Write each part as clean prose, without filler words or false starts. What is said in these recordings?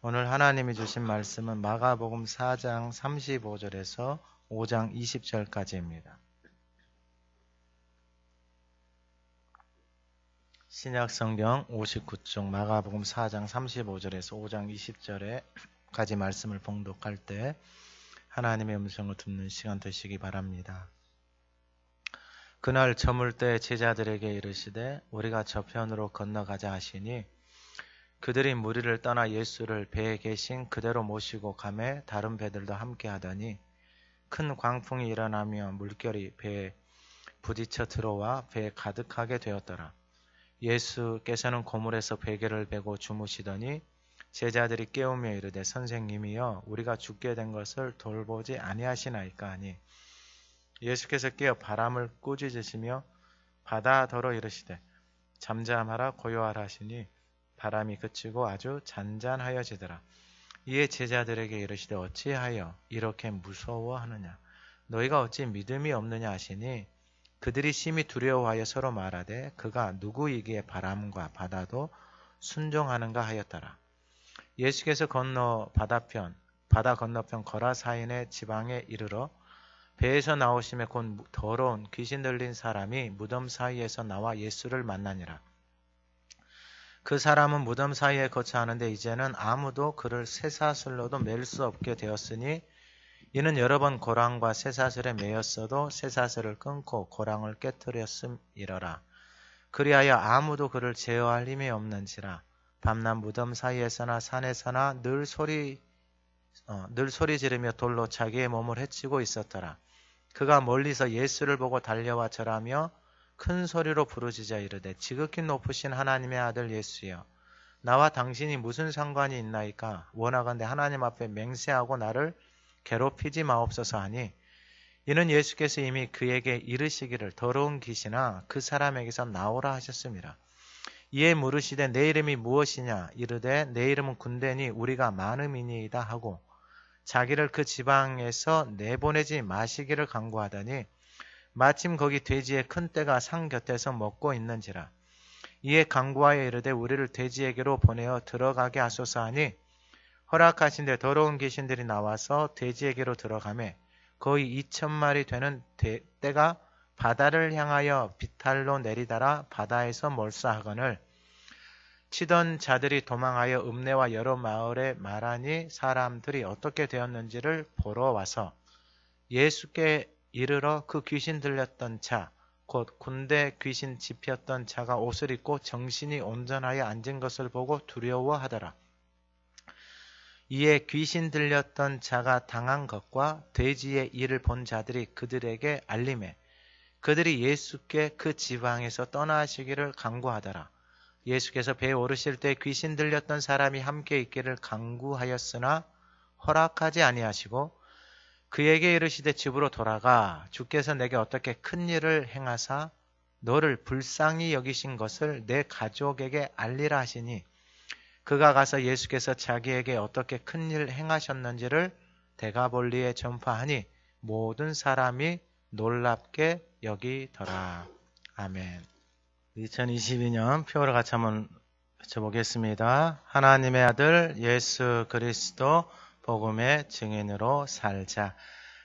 오늘 하나님이 주신 말씀은 마가복음 4장 35절에서 5장 20절까지입니다. 신약성경 59쪽 마가복음 4장 35절에서 5장 20절에까지 말씀을 봉독할 때 하나님의 음성을 듣는 시간 되시기 바랍니다. 그날 저물 때 제자들에게 이르시되 우리가 저편으로 건너가자 하시니 그들이 무리를 떠나 예수를 배에 계신 그대로 모시고 가매 다른 배들도 함께 하더니 큰 광풍이 일어나며 물결이 배에 부딪혀 들어와 배에 가득하게 되었더라. 예수께서는 고물에서 베개를 베고 주무시더니 제자들이 깨우며 이르되 선생님이여 우리가 죽게 된 것을 돌보지 아니하시나이까 하니 예수께서 깨어 바람을 꾸짖으시며 바다더러 이르시되 잠잠하라 고요하라 하시니 바람이 그치고 아주 잔잔하여지더라. 이에 제자들에게 이르시되 어찌하여 이렇게 무서워하느냐 너희가 어찌 믿음이 없느냐 하시니 그들이 심히 두려워하여 서로 말하되 그가 누구이기에 바람과 바다도 순종하는가 하였더라. 예수께서 바다 건너편 거라사인의 지방에 이르러 배에서 나오심에 곧 더러운 귀신 들린 사람이 무덤 사이에서 나와 예수를 만나니라. 그 사람은 무덤 사이에 거처하는데 이제는 아무도 그를 쇠사슬로도 맬 수 없게 되었으니 이는 여러 번 고랑과 쇠사슬에 매였어도 쇠사슬을 끊고 고랑을 깨뜨렸음이러라. 그리하여 아무도 그를 제어할 힘이 없는지라 밤낮 무덤 사이에서나 산에서나 늘 소리 지르며 돌로 자기의 몸을 해치고 있었더라. 그가 멀리서 예수를 보고 달려와 절하며 큰 소리로 부르짖어 이르되 지극히 높으신 하나님의 아들 예수여 나와 당신이 무슨 상관이 있나이까 원하건대 하나님 앞에 맹세하고 나를 괴롭히지 마옵소서 하니 이는 예수께서 이미 그에게 이르시기를 더러운 귀신아 그 사람에게서 나오라 하셨습니다. 이에 물으시되 내 이름이 무엇이냐 이르되 내 이름은 군대니 우리가 많음이니이다 하고 자기를 그 지방에서 내보내지 마시기를 간구하더니 마침 거기 돼지의 큰 떼가 상 곁에서 먹고 있는지라. 이에 간구하여 이르되 우리를 돼지에게로 보내어 들어가게 하소서 하니 허락하신데 더러운 귀신들이 나와서 돼지에게로 들어가매 거의 2,000마리 되는 떼가 바다를 향하여 비탈로 내리달아 바다에서 몰사하거늘 치던 자들이 도망하여 읍내와 여러 마을에 말하니 사람들이 어떻게 되었는지를 보러 와서 예수께 이르러 그 귀신 들렸던 자, 곧 군대 귀신 집혔던 자가 옷을 입고 정신이 온전하여 앉은 것을 보고 두려워하더라. 이에 귀신 들렸던 자가 당한 것과 돼지의 일을 본 자들이 그들에게 알림해 그들이 예수께 그 지방에서 떠나시기를 간구하더라. 예수께서 배에 오르실 때 귀신 들렸던 사람이 함께 있기를 간구하였으나 허락하지 아니하시고 그에게 이르시되 집으로 돌아가 주께서 내게 어떻게 큰 일을 행하사 너를 불쌍히 여기신 것을 내 가족에게 알리라 하시니 그가 가서 예수께서 자기에게 어떻게 큰 일을 행하셨는지를 데가볼리에 전파하니 모든 사람이 놀랍게 여기더라. 아멘. 2022년 표를 같이 한번 외쳐보겠습니다. 하나님의 아들 예수 그리스도 복음의 증인으로 살자.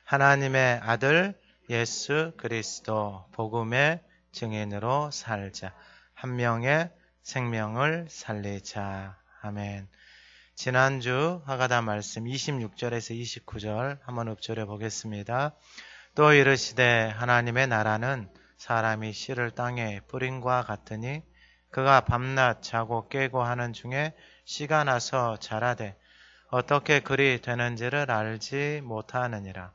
하나님의 아들 예수 그리스도 복음의 증인으로 살자. 한 명의 생명을 살리자. 아멘. 지난주 하가다 말씀 26절에서 29절 한번 읊조려 보겠습니다. 또 이르시되 하나님의 나라는 사람이 씨를 땅에 뿌린과 같으니 그가 밤낮 자고 깨고 하는 중에 씨가 나서 자라되 어떻게 그리 되는지를 알지 못하느니라.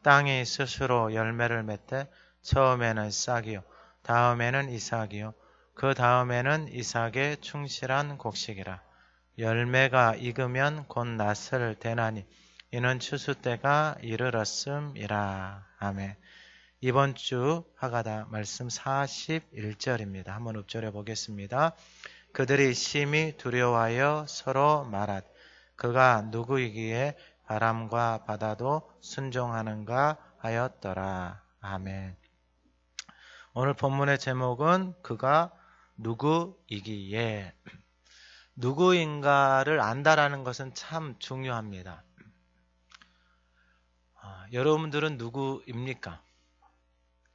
땅이 스스로 열매를 맺되 처음에는 싹이요 다음에는 이삭이요 그 다음에는 이삭의 충실한 곡식이라. 열매가 익으면 곧 낫을 대나니 이는 추수 때가 이르렀음이라. 아멘. 이번 주 하가다 말씀 41절입니다. 한번 읊조려 보겠습니다. 그들이 심히 두려워하여 서로 말하되 그가 누구이기에 바람과 바다도 순종하는가 하였더라. 아멘. 오늘 본문의 제목은 그가 누구이기에. 누구인가를 안다라는 것은 참 중요합니다. 여러분들은 누구입니까?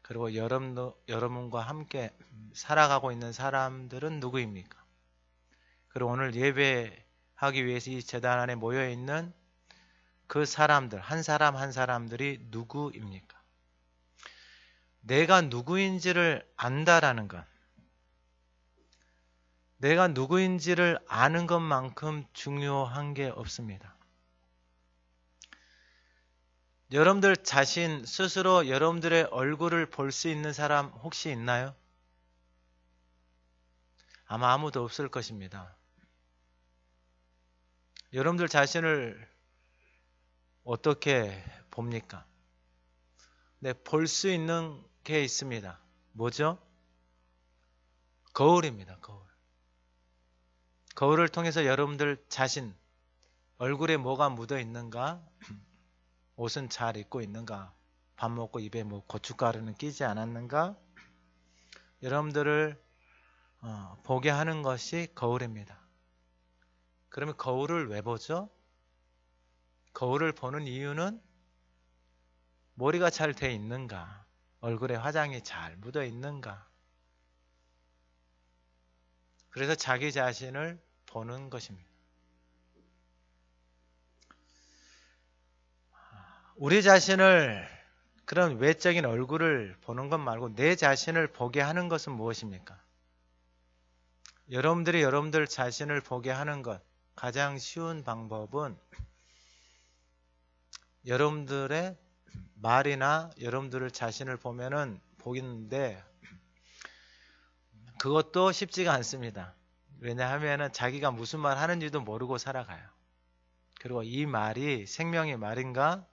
그리고 여러분과 함께 살아가고 있는 사람들은 누구입니까? 그리고 오늘 예배하기 위해서 이 제단 안에 모여있는 그 사람들, 한 사람 한 사람들이 누구입니까? 내가 누구인지를 안다라는 것, 내가 누구인지를 아는 것만큼 중요한 게 없습니다. 여러분들 자신 스스로 여러분들의 얼굴을 볼 수 있는 사람 혹시 있나요? 아마 아무도 없을 것입니다. 여러분들 자신을 어떻게 봅니까? 네, 볼 수 있는 게 있습니다. 뭐죠? 거울입니다. 거울. 거울을 통해서 여러분들 자신 얼굴에 뭐가 묻어 있는가? 옷은 잘 입고 있는가? 밥 먹고 입에 뭐 고춧가루는 끼지 않았는가? 여러분들을 보게 하는 것이 거울입니다. 그러면 거울을 왜 보죠? 거울을 보는 이유는 머리가 잘 돼 있는가? 얼굴에 화장이 잘 묻어 있는가? 그래서 자기 자신을 보는 것입니다. 우리 자신을 그런 외적인 얼굴을 보는 것 말고 내 자신을 보게 하는 것은 무엇입니까? 여러분들이 여러분들 자신을 보게 하는 것 가장 쉬운 방법은 여러분들의 말이나 여러분들 자신을 보면은 보이는데 그것도 쉽지가 않습니다. 왜냐하면 자기가 무슨 말 하는지도 모르고 살아가요. 그리고 이 말이 생명의 말인가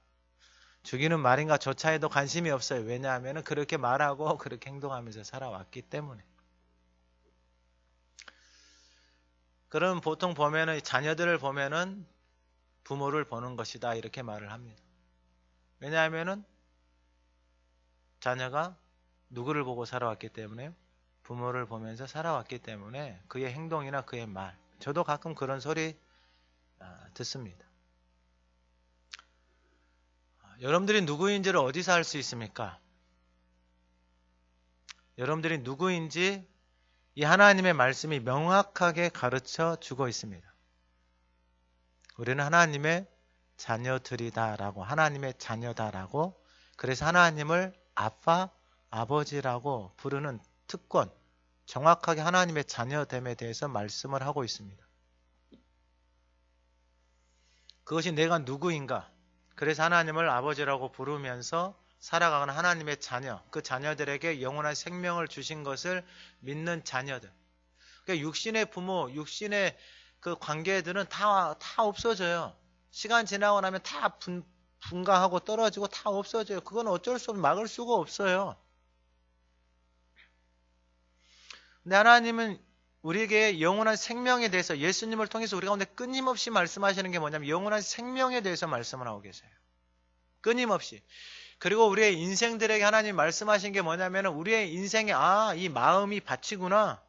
죽이는 말인가 조차에도 관심이 없어요. 왜냐하면 그렇게 말하고 그렇게 행동하면서 살아왔기 때문에. 그럼 보통 보면은 자녀들을 보면은 부모를 보는 것이다 이렇게 말을 합니다. 왜냐하면은 자녀가 누구를 보고 살아왔기 때문에 부모를 보면서 살아왔기 때문에 그의 행동이나 그의 말 저도 가끔 그런 소리 듣습니다. 여러분들이 누구인지를 어디서 알 수 있습니까? 여러분들이 누구인지 이 하나님의 말씀이 명확하게 가르쳐 주고 있습니다. 우리는 하나님의 자녀들이다라고 하나님의 자녀다라고 그래서 하나님을 아빠, 아버지라고 부르는 특권 정확하게 하나님의 자녀됨에 대해서 말씀을 하고 있습니다. 그것이 내가 누구인가 그래서 하나님을 아버지라고 부르면서 살아가는 하나님의 자녀, 그 자녀들에게 영원한 생명을 주신 것을 믿는 자녀들. 그러니까 육신의 부모, 육신의 그 관계들은 다 없어져요. 시간 지나고 나면 다 분가하고 떨어지고 다 없어져요. 그건 어쩔 수 없이 막을 수가 없어요. 근데 하나님은 우리에게 영원한 생명에 대해서 예수님을 통해서 우리 가운데 끊임없이 말씀하시는 게 뭐냐면 영원한 생명에 대해서 말씀을 하고 계세요. 끊임없이. 그리고 우리의 인생들에게 하나님 말씀하신 게 뭐냐면 우리의 인생에 이 마음이 밭이구나.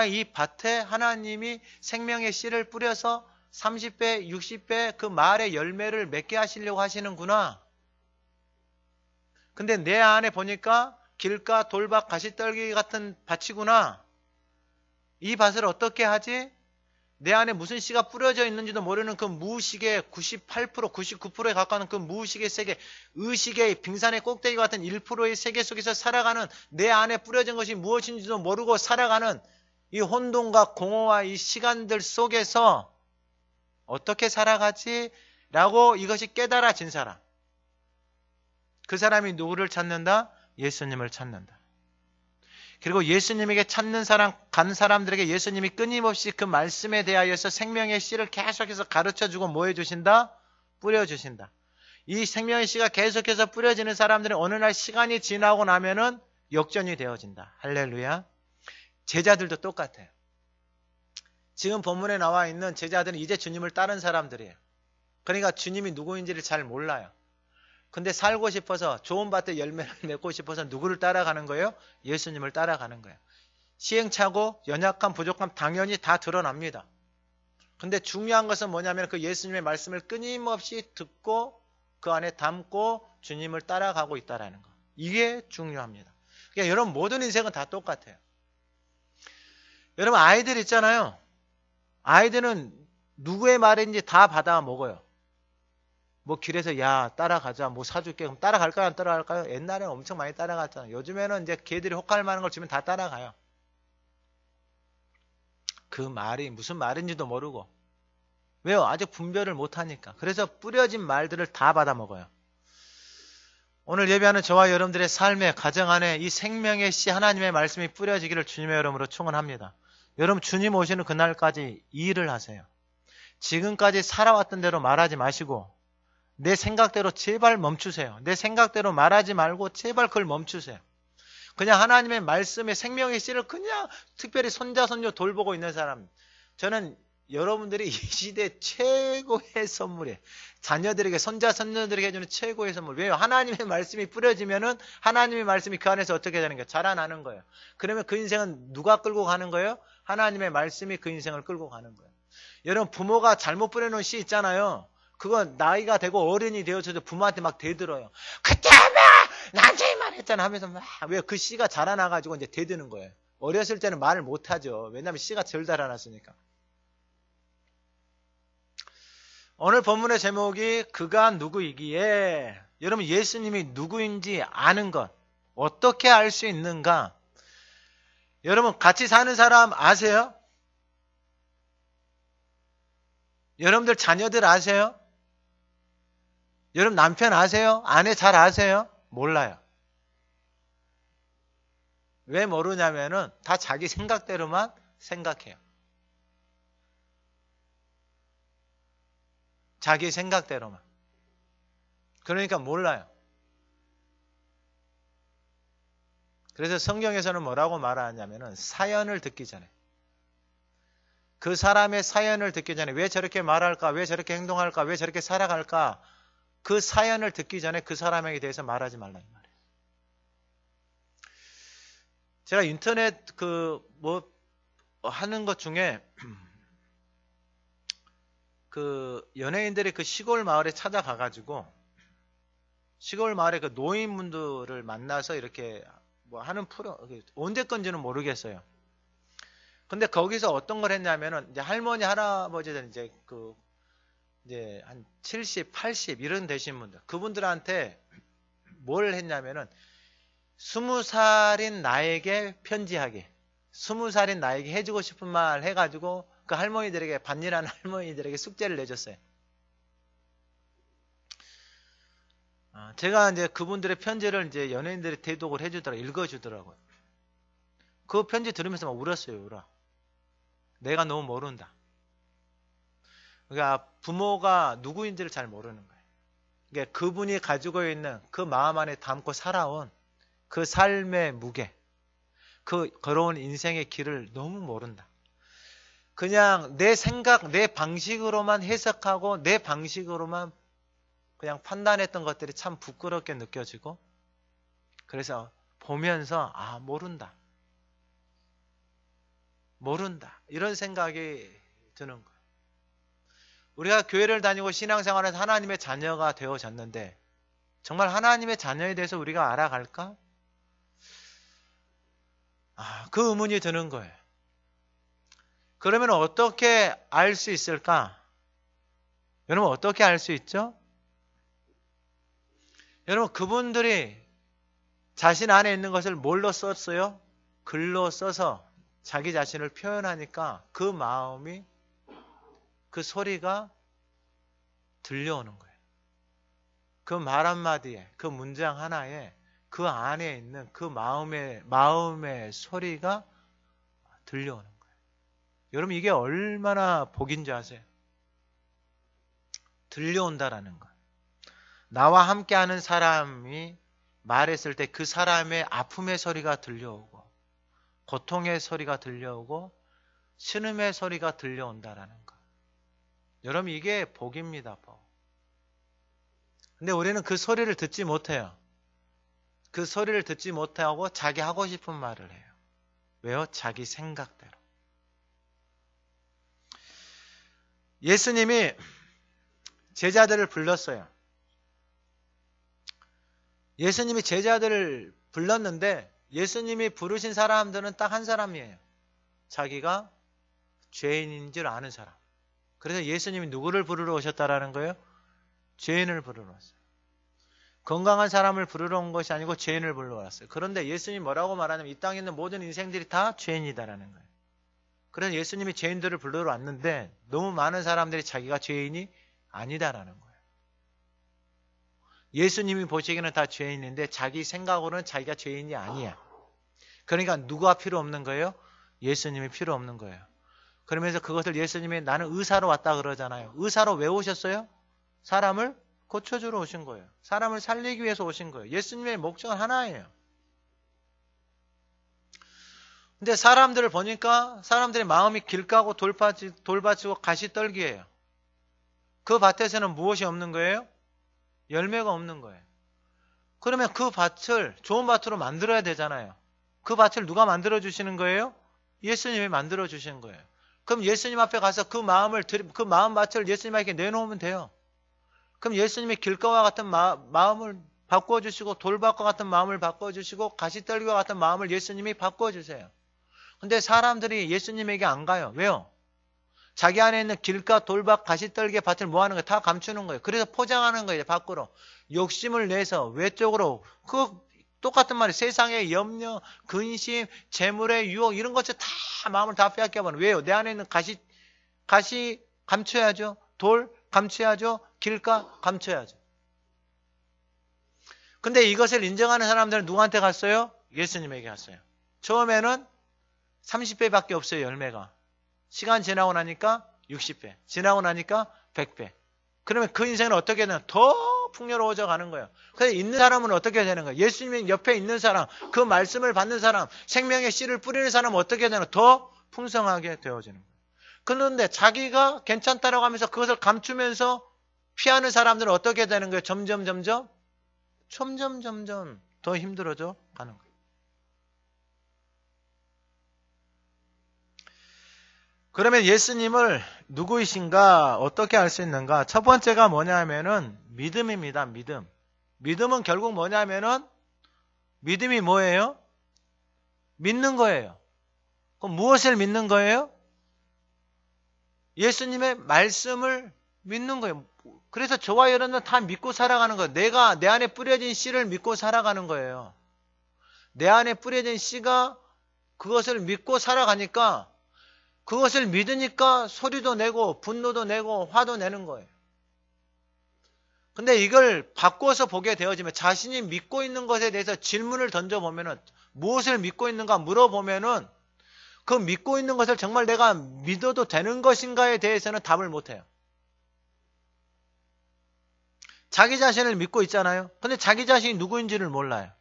이 밭에 하나님이 생명의 씨를 뿌려서 30배, 60배 그 말의 열매를 맺게 하시려고 하시는구나. 근데 내 안에 보니까 길가, 돌박, 가시떨기 같은 밭이구나. 이 밭을 어떻게 하지? 내 안에 무슨 씨가 뿌려져 있는지도 모르는 그 무의식의 98%, 99%에 가까운 그 무의식의 세계, 의식의 빙산의 꼭대기 같은 1%의 세계 속에서 살아가는 내 안에 뿌려진 것이 무엇인지도 모르고 살아가는 이 혼돈과 공허와 이 시간들 속에서 어떻게 살아가지? 라고 이것이 깨달아진 사람. 그 사람이 누구를 찾는다? 예수님을 찾는다. 그리고 예수님에게 찾는 사람, 간 사람들에게 예수님이 끊임없이 그 말씀에 대하여서 생명의 씨를 계속해서 가르쳐주고 뭐 해주신다? 뿌려주신다. 이 생명의 씨가 계속해서 뿌려지는 사람들은 어느 날 시간이 지나고 나면은 역전이 되어진다. 할렐루야. 제자들도 똑같아요. 지금 본문에 나와 있는 제자들은 이제 주님을 따른 사람들이에요. 그러니까 주님이 누구인지를 잘 몰라요. 근데 살고 싶어서 좋은 밭에 열매를 맺고 싶어서 누구를 따라가는 거예요? 예수님을 따라가는 거예요. 시행착오, 연약함, 부족함 당연히 다 드러납니다. 근데 중요한 것은 뭐냐면 그 예수님의 말씀을 끊임없이 듣고 그 안에 담고 주님을 따라가고 있다는 거. 이게 중요합니다. 그러니까 여러분 모든 인생은 다 똑같아요. 여러분 아이들 있잖아요. 아이들은 누구의 말인지 다 받아 먹어요. 뭐 길에서 야 따라가자 뭐 사줄게 그럼 따라갈까요 안 따라갈까요? 옛날에는 엄청 많이 따라갔잖아요. 요즘에는 이제 걔들이 혹할 만한 걸 주면 다 따라가요. 그 말이 무슨 말인지도 모르고. 왜요? 아직 분별을 못하니까. 그래서 뿌려진 말들을 다 받아먹어요. 오늘 예배하는 저와 여러분들의 삶에 가정 안에 이 생명의 씨 하나님의 말씀이 뿌려지기를 주님의 이름으로 축원합니다. 여러분 주님 오시는 그날까지 이 일을 하세요. 지금까지 살아왔던 대로 말하지 마시고 내 생각대로 제발 멈추세요. 내 생각대로 말하지 말고 제발 그걸 멈추세요. 그냥 하나님의 말씀에 생명의 씨를 그냥 특별히 손자 손녀 돌보고 있는 사람. 저는 여러분들이 이 시대 최고의 선물이에요. 자녀들에게 손자 손녀들에게 해주는 최고의 선물. 왜요? 하나님의 말씀이 뿌려지면은 하나님의 말씀이 그 안에서 어떻게 되는 거예요? 자라나는 거예요. 그러면 그 인생은 누가 끌고 가는 거예요? 하나님의 말씀이 그 인생을 끌고 가는 거예요. 여러분 부모가 잘못 뿌려놓은 씨 있잖아요. 그건 나이가 되고 어른이 되어서도 부모한테 막 대들어요. 그때 나한테 이 말 했잖아 하면서 막 왜 그 씨가 자라나가지고 이제 대드는 거예요. 어렸을 때는 말을 못하죠. 왜냐하면 씨가 덜 자라났으니까. 오늘 본문의 제목이 그가 누구이기에 여러분 예수님이 누구인지 아는 것 어떻게 알 수 있는가? 여러분 같이 사는 사람 아세요? 여러분들 자녀들 아세요? 여러분 남편 아세요? 아내 잘 아세요? 몰라요. 왜 모르냐면은 다 자기 생각대로만 생각해요. 자기 생각대로만. 그러니까 몰라요. 그래서 성경에서는 뭐라고 말하냐면은 사연을 듣기 전에 그 사람의 사연을 듣기 전에 왜 저렇게 말할까? 왜 저렇게 행동할까? 왜 저렇게 살아갈까? 그 사연을 듣기 전에 그 사람에게 대해서 말하지 말라 이 말이에요. 제가 인터넷 뭐 하는 것 중에 그 연예인들이 그 시골 마을에 찾아가가지고 시골 마을에 그 노인분들을 만나서 이렇게 뭐 하는 프로 언제 건지는 모르겠어요. 근데 거기서 어떤 걸 했냐면은 이제 할머니 할아버지들 이제 한 70, 80 이런 되신 분들 그분들한테 뭘 했냐면은 20살인 나에게 편지하게 20살인 나에게 해주고 싶은 말 해가지고 그 할머니들에게 반일하는 할머니들에게 숙제를 내줬어요. 제가 이제 그분들의 편지를 이제 연예인들이 대독을 해주더라고요. 읽어주더라고요. 그 편지 들으면서 막 울었어요. 울어. 내가 너무 모른다. 그러니까 부모가 누구인지를 잘 모르는 거예요. 그러니까 그분이 가지고 있는 그 마음 안에 담고 살아온 그 삶의 무게, 그 걸어온 인생의 길을 너무 모른다. 그냥 내 생각, 내 방식으로만 해석하고 내 방식으로만 그냥 판단했던 것들이 참 부끄럽게 느껴지고 그래서 보면서 모른다. 모른다. 이런 생각이 드는 거예요. 우리가 교회를 다니고 신앙생활에서 하나님의 자녀가 되어졌는데 정말 하나님의 자녀에 대해서 우리가 알아갈까? 그 의문이 드는 거예요. 그러면 어떻게 알 수 있을까? 여러분 어떻게 알 수 있죠? 여러분 그분들이 자신 안에 있는 것을 뭘로 썼어요? 글로 써서 자기 자신을 표현하니까 그 마음이 그 소리가 들려오는 거예요. 그 말 한마디에 그 문장 하나에 그 안에 있는 그 마음의 소리가 들려오는 거예요. 여러분 이게 얼마나 복인지 아세요? 들려온다라는 것. 나와 함께하는 사람이 말했을 때 그 사람의 아픔의 소리가 들려오고 고통의 소리가 들려오고 신음의 소리가 들려온다라는 것. 여러분 이게 복입니다. 복. 근데 우리는 그 소리를 듣지 못해요. 그 소리를 듣지 못하고 자기 하고 싶은 말을 해요. 왜요? 자기 생각대로. 예수님이 제자들을 불렀어요. 예수님이 제자들을 불렀는데 예수님이 부르신 사람들은 딱 한 사람이에요. 자기가 죄인인 줄 아는 사람. 그래서 예수님이 누구를 부르러 오셨다라는 거예요? 죄인을 부르러 왔어요. 건강한 사람을 부르러 온 것이 아니고 죄인을 부르러 왔어요. 그런데 예수님이 뭐라고 말하냐면 이 땅에 있는 모든 인생들이 다 죄인이다라는 거예요. 그래서 예수님이 죄인들을 부르러 왔는데 너무 많은 사람들이 자기가 죄인이 아니다라는 거예요. 예수님이 보시기에는 다 죄인인데 자기 생각으로는 자기가 죄인이 아니야. 그러니까 누가 필요 없는 거예요? 예수님이 필요 없는 거예요. 그러면서 그것을 예수님이 나는 의사로 왔다 그러잖아요. 의사로 왜 오셨어요? 사람을 고쳐주러 오신 거예요. 사람을 살리기 위해서 오신 거예요. 예수님의 목적은 하나예요. 근데 사람들을 보니까 사람들의 마음이 길가고 돌밭이고 가시떨기예요. 그 밭에서는 무엇이 없는 거예요? 열매가 없는 거예요. 그러면 그 밭을 좋은 밭으로 만들어야 되잖아요. 그 밭을 누가 만들어 주시는 거예요? 예수님이 만들어 주신 거예요. 그럼 예수님 앞에 가서 그 마음밭을 예수님에게 내놓으면 돼요. 그럼 예수님이 길가와 같은 마음을 바꿔주시고 돌밭과 같은 마음을 바꿔주시고 가시떨기와 같은 마음을 예수님이 바꿔주세요. 근데 사람들이 예수님에게 안 가요. 왜요? 자기 안에 있는 길가, 돌밭, 가시떨기의 밭을 뭐 하는 거예요? 다 감추는 거예요. 그래서 포장하는 거예요. 밖으로. 욕심을 내서 외적으로 똑같은 말이 세상의 염려, 근심, 재물의 유혹 이런 것들 다 마음을 다 빼앗겨버려요. 왜요? 내 안에 있는 가시 감춰야죠. 돌 감춰야죠. 길가 감춰야죠. 근데 이것을 인정하는 사람들은 누구한테 갔어요? 예수님에게 갔어요. 처음에는 30배밖에 없어요. 열매가. 시간 지나고 나니까 60배. 지나고 나니까 100배. 그러면 그 인생은 어떻게 되나? 더 풍요로워져 가는 거예요. 그래서 있는 사람은 어떻게 되는 거예요? 예수님 옆에 있는 사람, 그 말씀을 받는 사람, 생명의 씨를 뿌리는 사람은 어떻게 되나? 더 풍성하게 되어지는 거예요. 그런데 자기가 괜찮다라고 하면서 그것을 감추면서 피하는 사람들은 어떻게 되는 거예요? 점점 더 힘들어져 가는 거예요. 그러면 예수님을 누구이신가 어떻게 알 수 있는가? 첫 번째가 뭐냐면은 믿음입니다. 믿음. 믿음은 결국 뭐냐면은 믿음이 뭐예요? 믿는 거예요. 그럼 무엇을 믿는 거예요? 예수님의 말씀을 믿는 거예요. 그래서 저와 여러분은 다 믿고 살아가는 거예요. 내가 내 안에 뿌려진 씨를 믿고 살아가는 거예요. 내 안에 뿌려진 씨가 그것을 믿고 살아가니까 그것을 믿으니까 소리도 내고 분노도 내고 화도 내는 거예요. 근데 이걸 바꿔서 보게 되어지면 자신이 믿고 있는 것에 대해서 질문을 던져보면은 무엇을 믿고 있는가 물어보면은 그 믿고 있는 것을 정말 내가 믿어도 되는 것인가에 대해서는 답을 못해요. 자기 자신을 믿고 있잖아요. 근데 자기 자신이 누구인지를 몰라요.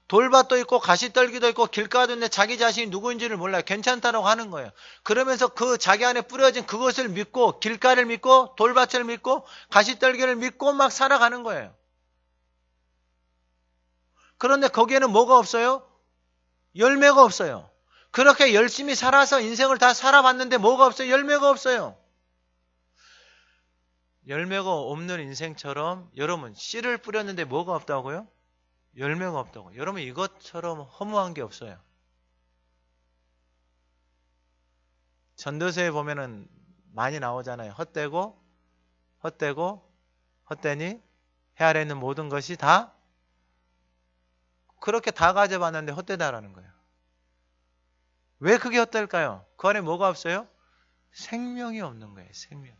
돌밭도 있고 가시떨기도 있고 길가도 있는데 자기 자신이 누구인지를 몰라요. 괜찮다라고 하는 거예요. 그러면서 그 자기 안에 뿌려진 그것을 믿고 길가를 믿고 돌밭을 믿고 가시떨기를 믿고 막 살아가는 거예요. 그런데 거기에는 뭐가 없어요? 열매가 없어요. 그렇게 열심히 살아서 인생을 다 살아봤는데 뭐가 없어요? 열매가 없어요. 열매가 없는 인생처럼 여러분 씨를 뿌렸는데 뭐가 없다고요? 열매가 없다고. 여러분 이것처럼 허무한 게 없어요. 전도서에 보면은 많이 나오잖아요. 헛되니 해 아래 있는 모든 것이 다 그렇게 다 가져봤는데 헛되다라는 거예요. 왜 그게 헛될까요? 그 안에 뭐가 없어요? 생명이 없는 거예요. 생명.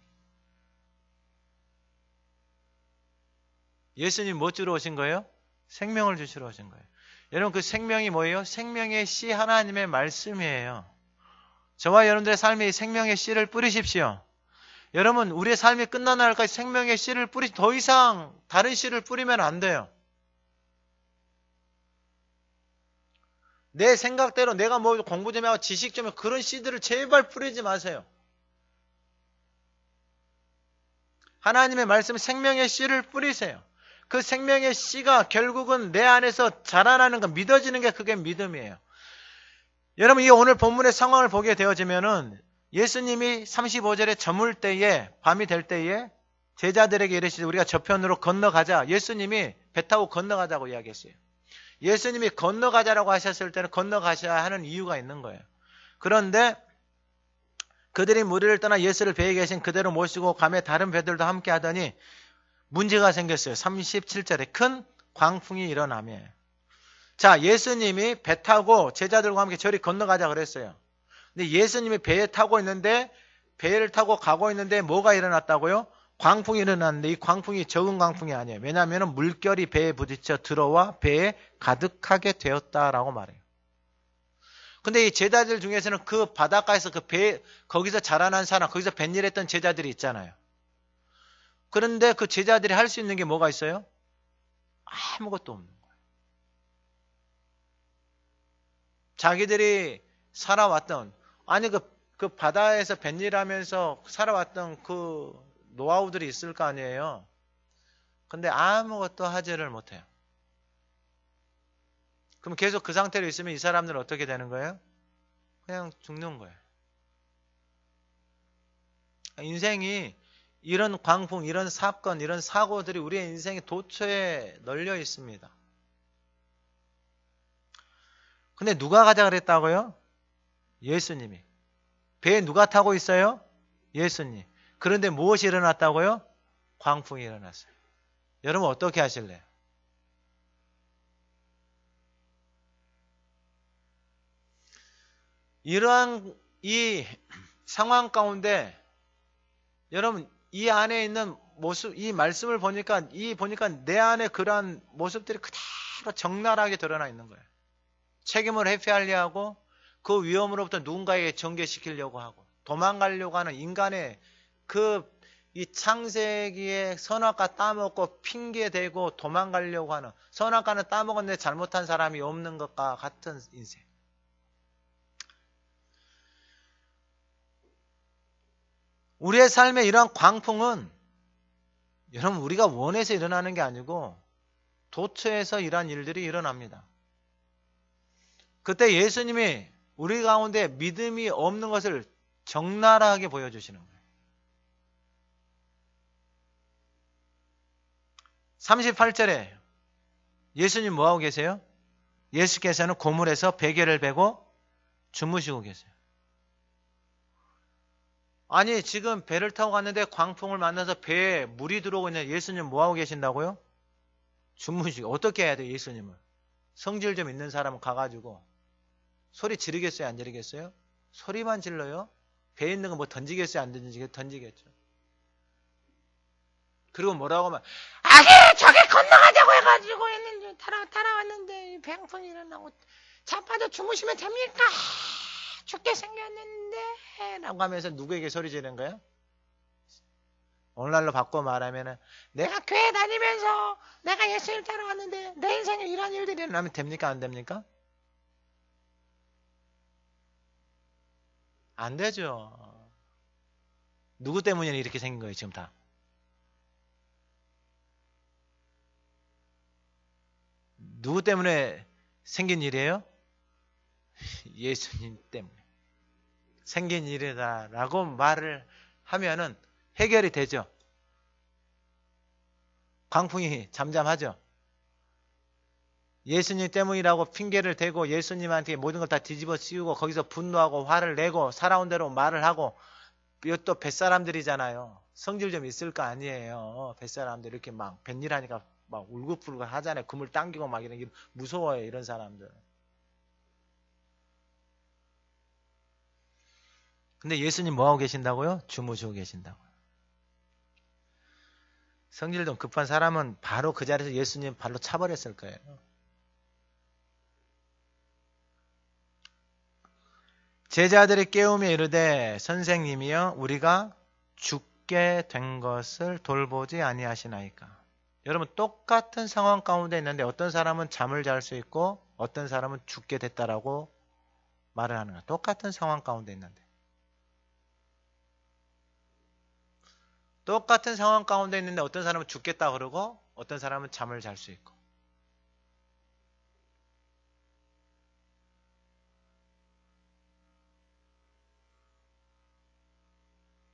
예수님 뭐 주러 오신 거예요? 생명을 주시러 오신 거예요. 여러분 그 생명이 뭐예요? 생명의 씨 하나님의 말씀이에요. 저와 여러분들의 삶에 생명의 씨를 뿌리십시오. 여러분 우리의 삶이 끝나는 날까지 생명의 씨를 더 이상 다른 씨를 뿌리면 안 돼요. 내 생각대로 내가 뭐 공부 좀 하고 지식 좀 하고 그런 씨들을 제발 뿌리지 마세요. 하나님의 말씀 생명의 씨를 뿌리세요. 그 생명의 씨가 결국은 내 안에서 자라나는 거, 믿어지는 게 그게 믿음이에요. 여러분, 이 오늘 본문의 상황을 보게 되어지면은 예수님이 35절에 저물 때에, 밤이 될 때에 제자들에게 이르시되 우리가 저편으로 건너가자. 예수님이 배 타고 건너가자고 이야기했어요. 예수님이 건너가자라고 하셨을 때는 건너가셔야 하는 이유가 있는 거예요. 그런데 그들이 무리를 떠나 예수를 배에 계신 그대로 모시고 가매 다른 배들도 함께 하더니 문제가 생겼어요. 37절에 큰 광풍이 일어나며. 자, 예수님이 배 타고 제자들과 함께 저리 건너가자 그랬어요. 근데 예수님이 배에 타고 있는데, 배를 타고 가고 있는데 뭐가 일어났다고요? 광풍이 일어났는데 이 광풍이 적은 광풍이 아니에요. 왜냐하면 물결이 배에 부딪혀 들어와 배에 가득하게 되었다라고 말해요. 근데 이 제자들 중에서는 그 바닷가에서 그 배, 거기서 자라난 사람, 거기서 뱃일했던 제자들이 있잖아요. 그런데 그 제자들이 할 수 있는 게 뭐가 있어요? 아무것도 없는 거예요. 자기들이 살아왔던, 아니 그 바다에서 뱃일하면서 살아왔던 그 노하우들이 있을 거 아니에요. 근데 아무것도 하지를 못해요. 그럼 계속 그 상태로 있으면 이 사람들은 어떻게 되는 거예요? 그냥 죽는 거예요. 인생이 이런 광풍, 이런 사건, 이런 사고들이 우리의 인생의 도처에 널려 있습니다. 근데 누가 가자 그랬다고요? 예수님이. 배에 누가 타고 있어요? 예수님. 그런데 무엇이 일어났다고요? 광풍이 일어났어요. 여러분 어떻게 하실래요? 이러한 이 상황 가운데 여러분 이 안에 있는 모습, 이 말씀을 보니까 내 안에 그러한 모습들이 그대로 적나라하게 드러나 있는 거예요. 책임을 회피하려 하고 그 위험으로부터 누군가에게 전개시키려고 하고 도망가려고 하는 인간의 이 창세기에 선악과 따먹고 핑계대고 도망가려고 하는, 선악과는 따먹었는데 잘못한 사람이 없는 것과 같은 인생. 우리의 삶에 이러한 광풍은 여러분 우리가 원해서 일어나는 게 아니고 도처에서 이러한 일들이 일어납니다. 그때 예수님이 우리 가운데 믿음이 없는 것을 적나라하게 보여주시는 거예요. 38절에 예수님 뭐하고 계세요? 예수께서는 고물에서 베개를 베고 주무시고 계세요. 아니 지금 배를 타고 갔는데 광풍을 만나서 배에 물이 들어오고 있는 예수님 뭐하고 계신다고요? 주무시고. 어떻게 해야 돼요 예수님을? 성질 좀 있는 사람은 가가지고 소리 지르겠어요 안 지르겠어요? 소리만 질러요? 배에 있는 거 뭐 던지겠어요 안 던지겠죠. 그리고 뭐라고 하면 아니 저기 건너가자고 해가지고 했는데 따라왔는데 병풍이 일어나고 자빠져 주무시면 됩니까? 죽게 생겼는데 라고 하면서 누구에게 소리 지르는 거예요? 오늘날로 바꿔 말하면 내가 교회 다니면서 내가 예수님 따라왔는데 내 인생에 이런 일들이 일어나면 됩니까 안 됩니까? 안 되죠. 누구 때문에 이렇게 생긴 거예요 지금 다? 누구 때문에 생긴 일이에요? 예수님 때문에 생긴 일이다 라고 말을 하면은 해결이 되죠. 광풍이 잠잠하죠. 예수님 때문이라고 핑계를 대고 예수님한테 모든 걸 다 뒤집어 씌우고 거기서 분노하고 화를 내고 살아온 대로 말을 하고, 또 뱃사람들이잖아요. 성질 좀 있을 거 아니에요. 뱃사람들 이렇게 막 뱃일하니까 막 울긋불긋 하잖아요. 그물 당기고 막 이런 게 무서워요. 이런 사람들. 근데 예수님 뭐하고 계신다고요? 주무시고 계신다고요. 성질 좀 급한 사람은 바로 그 자리에서 예수님 발로 차버렸을 거예요. 제자들이 깨우며 이르되 선생님이여 우리가 죽게 된 것을 돌보지 아니하시나이까. 여러분 똑같은 상황 가운데 있는데 어떤 사람은 잠을 잘 수 있고 어떤 사람은 죽게 됐다라고 말을 하는 거예요. 똑같은 상황 가운데 있는데. 똑같은 상황 가운데 있는데 어떤 사람은 죽겠다 그러고 어떤 사람은 잠을 잘 수 있고.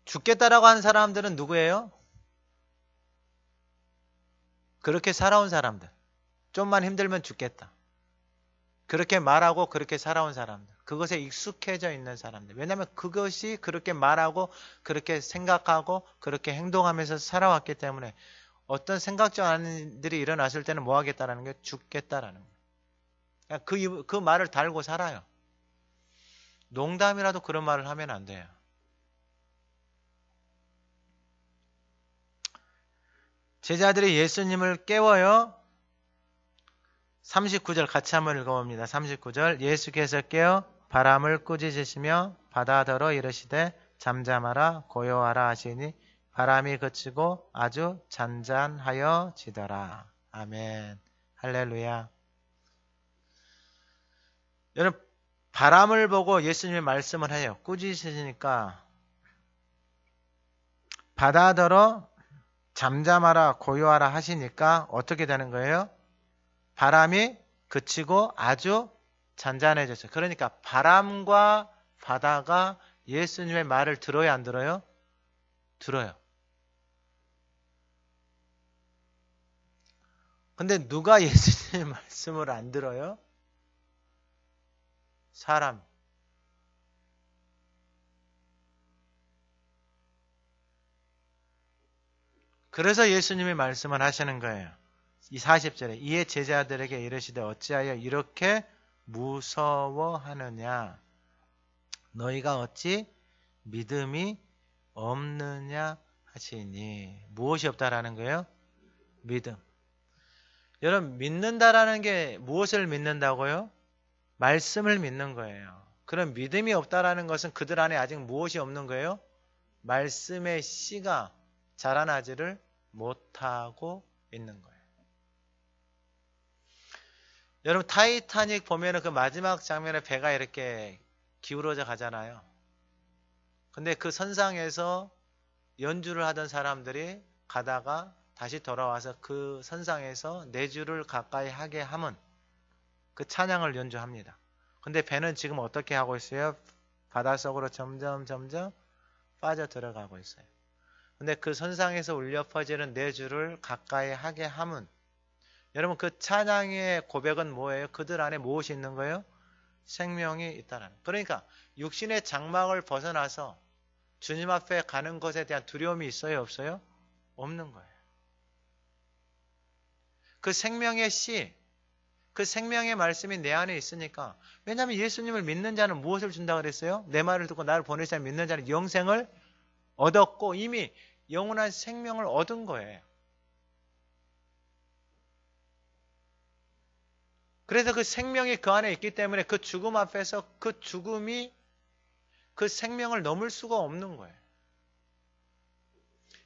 죽겠다라고 하는 사람들은 누구예요? 그렇게 살아온 사람들. 좀만 힘들면 죽겠다. 그렇게 말하고 그렇게 살아온 사람들. 그것에 익숙해져 있는 사람들. 왜냐하면 그것이 그렇게 말하고 그렇게 생각하고 그렇게 행동하면서 살아왔기 때문에 어떤 생각지 않은 일이 일어났을 때는 뭐 하겠다라는 게 죽겠다라는 거예요. 그 말을 달고 살아요. 농담이라도 그런 말을 하면 안 돼요. 제자들이 예수님을 깨워요. 39절 같이 한번 읽어봅니다. 39절 예수께서 깨어 바람을 꾸짖으시며 바다더러 이르시되 잠잠하라 고요하라 하시니 바람이 그치고 아주 잔잔하여 지더라. 아멘. 할렐루야. 여러분 바람을 보고 예수님이 말씀을 해요. 꾸짖으시니까 바다더러 잠잠하라 고요하라 하시니까 어떻게 되는 거예요? 바람이 그치고 아주 잔잔해졌어요. 그러니까 바람과 바다가 예수님의 말을 들어요, 안 들어요? 들어요. 근데 누가 예수님의 말씀을 안 들어요? 사람. 그래서 예수님이 말씀을 하시는 거예요. 이 40절에 이에 제자들에게 이르시되 어찌하여 이렇게 무서워하느냐 너희가 어찌 믿음이 없느냐 하시니 무엇이 없다라는 거예요? 믿음. 여러분 믿는다라는 게 무엇을 믿는다고요? 말씀을 믿는 거예요. 그럼 믿음이 없다라는 것은 그들 안에 아직 무엇이 없는 거예요? 말씀의 씨가 자라나지를 못하고 있는 거예요. 여러분 타이타닉 보면은 그 마지막 장면에 배가 이렇게 기울어져 가잖아요. 근데 그 선상에서 연주를 하던 사람들이 가다가 다시 돌아와서 그 선상에서 네 줄을 가까이 하게 하면 그 찬양을 연주합니다. 근데 배는 지금 어떻게 하고 있어요? 바닷속으로 점점 빠져 들어가고 있어요. 근데 그 선상에서 울려 퍼지는 네 줄을 가까이 하게 하면 여러분 그 찬양의 고백은 뭐예요? 그들 안에 무엇이 있는 거예요? 생명이 있다는. 그러니까 육신의 장막을 벗어나서 주님 앞에 가는 것에 대한 두려움이 있어요? 없어요? 없는 거예요. 그 생명의 씨, 그 생명의 말씀이 내 안에 있으니까. 왜냐하면 예수님을 믿는 자는 무엇을 준다 그랬어요? 내 말을 듣고 나를 보내신 자 믿는 자는 영생을 얻었고 이미 영원한 생명을 얻은 거예요. 그래서 그 생명이 그 안에 있기 때문에 그 죽음 앞에서 그 죽음이 그 생명을 넘을 수가 없는 거예요.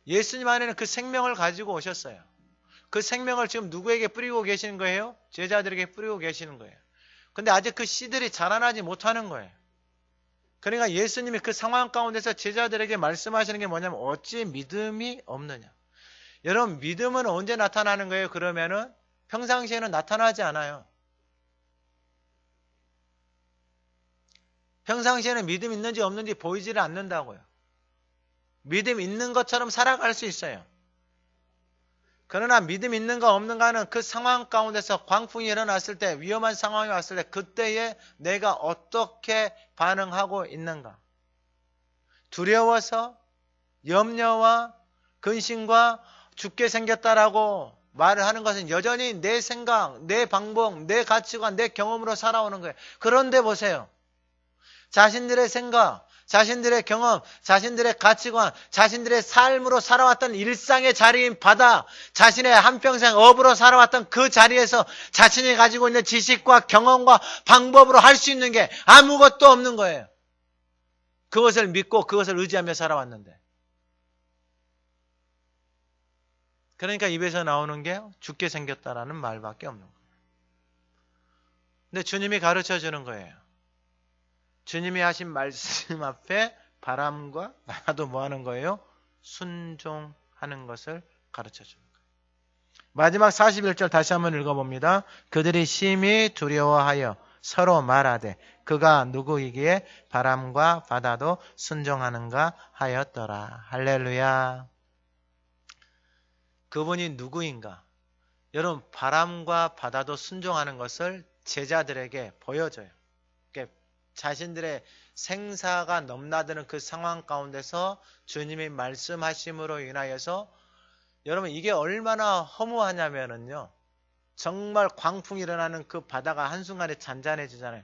예수님 안에는 그 생명을 가지고 오셨어요. 그 생명을 지금 누구에게 뿌리고 계시는 거예요? 제자들에게 뿌리고 계시는 거예요. 근데 아직 그 씨들이 자라나지 못하는 거예요. 그러니까 예수님이 그 상황 가운데서 제자들에게 말씀하시는 게 뭐냐면 어찌 믿음이 없느냐. 여러분 믿음은 언제 나타나는 거예요? 그러면은 평상시에는 나타나지 않아요. 평상시에는 믿음 있는지 없는지 보이지를 않는다고요. 믿음 있는 것처럼 살아갈 수 있어요. 그러나 믿음 있는가 없는가는 그 상황 가운데서 광풍이 일어났을 때 위험한 상황이 왔을 때 그때에 내가 어떻게 반응하고 있는가. 두려워서 염려와 근심과 죽게 생겼다라고 말을 하는 것은 여전히 내 생각, 내 방법, 내 가치관, 내 경험으로 살아오는 거예요. 그런데 보세요. 자신들의 생각, 자신들의 경험, 자신들의 가치관, 자신들의 삶으로 살아왔던 일상의 자리인 바다, 자신의 한평생 업으로 살아왔던 그 자리에서 자신이 가지고 있는 지식과 경험과 방법으로 할 수 있는 게 아무것도 없는 거예요. 그것을 믿고 그것을 의지하며 살아왔는데. 그러니까 입에서 나오는 게 죽게 생겼다라는 말밖에 없는 거예요. 근데 주님이 가르쳐 주는 거예요. 주님이 하신 말씀 앞에 바람과 바다도 뭐 하는 거예요? 순종하는 것을 가르쳐 주는 거예요. 마지막 41절 다시 한번 읽어봅니다. 그들이 심히 두려워하여 서로 말하되 그가 누구이기에 바람과 바다도 순종하는가 하였더라. 할렐루야. 그분이 누구인가? 여러분, 바람과 바다도 순종하는 것을 제자들에게 보여줘요. 자신들의 생사가 넘나드는 그 상황 가운데서 주님이 말씀하심으로 인하여서 여러분, 이게 얼마나 허무하냐면요. 정말 광풍이 일어나는 그 바다가 한순간에 잔잔해지잖아요.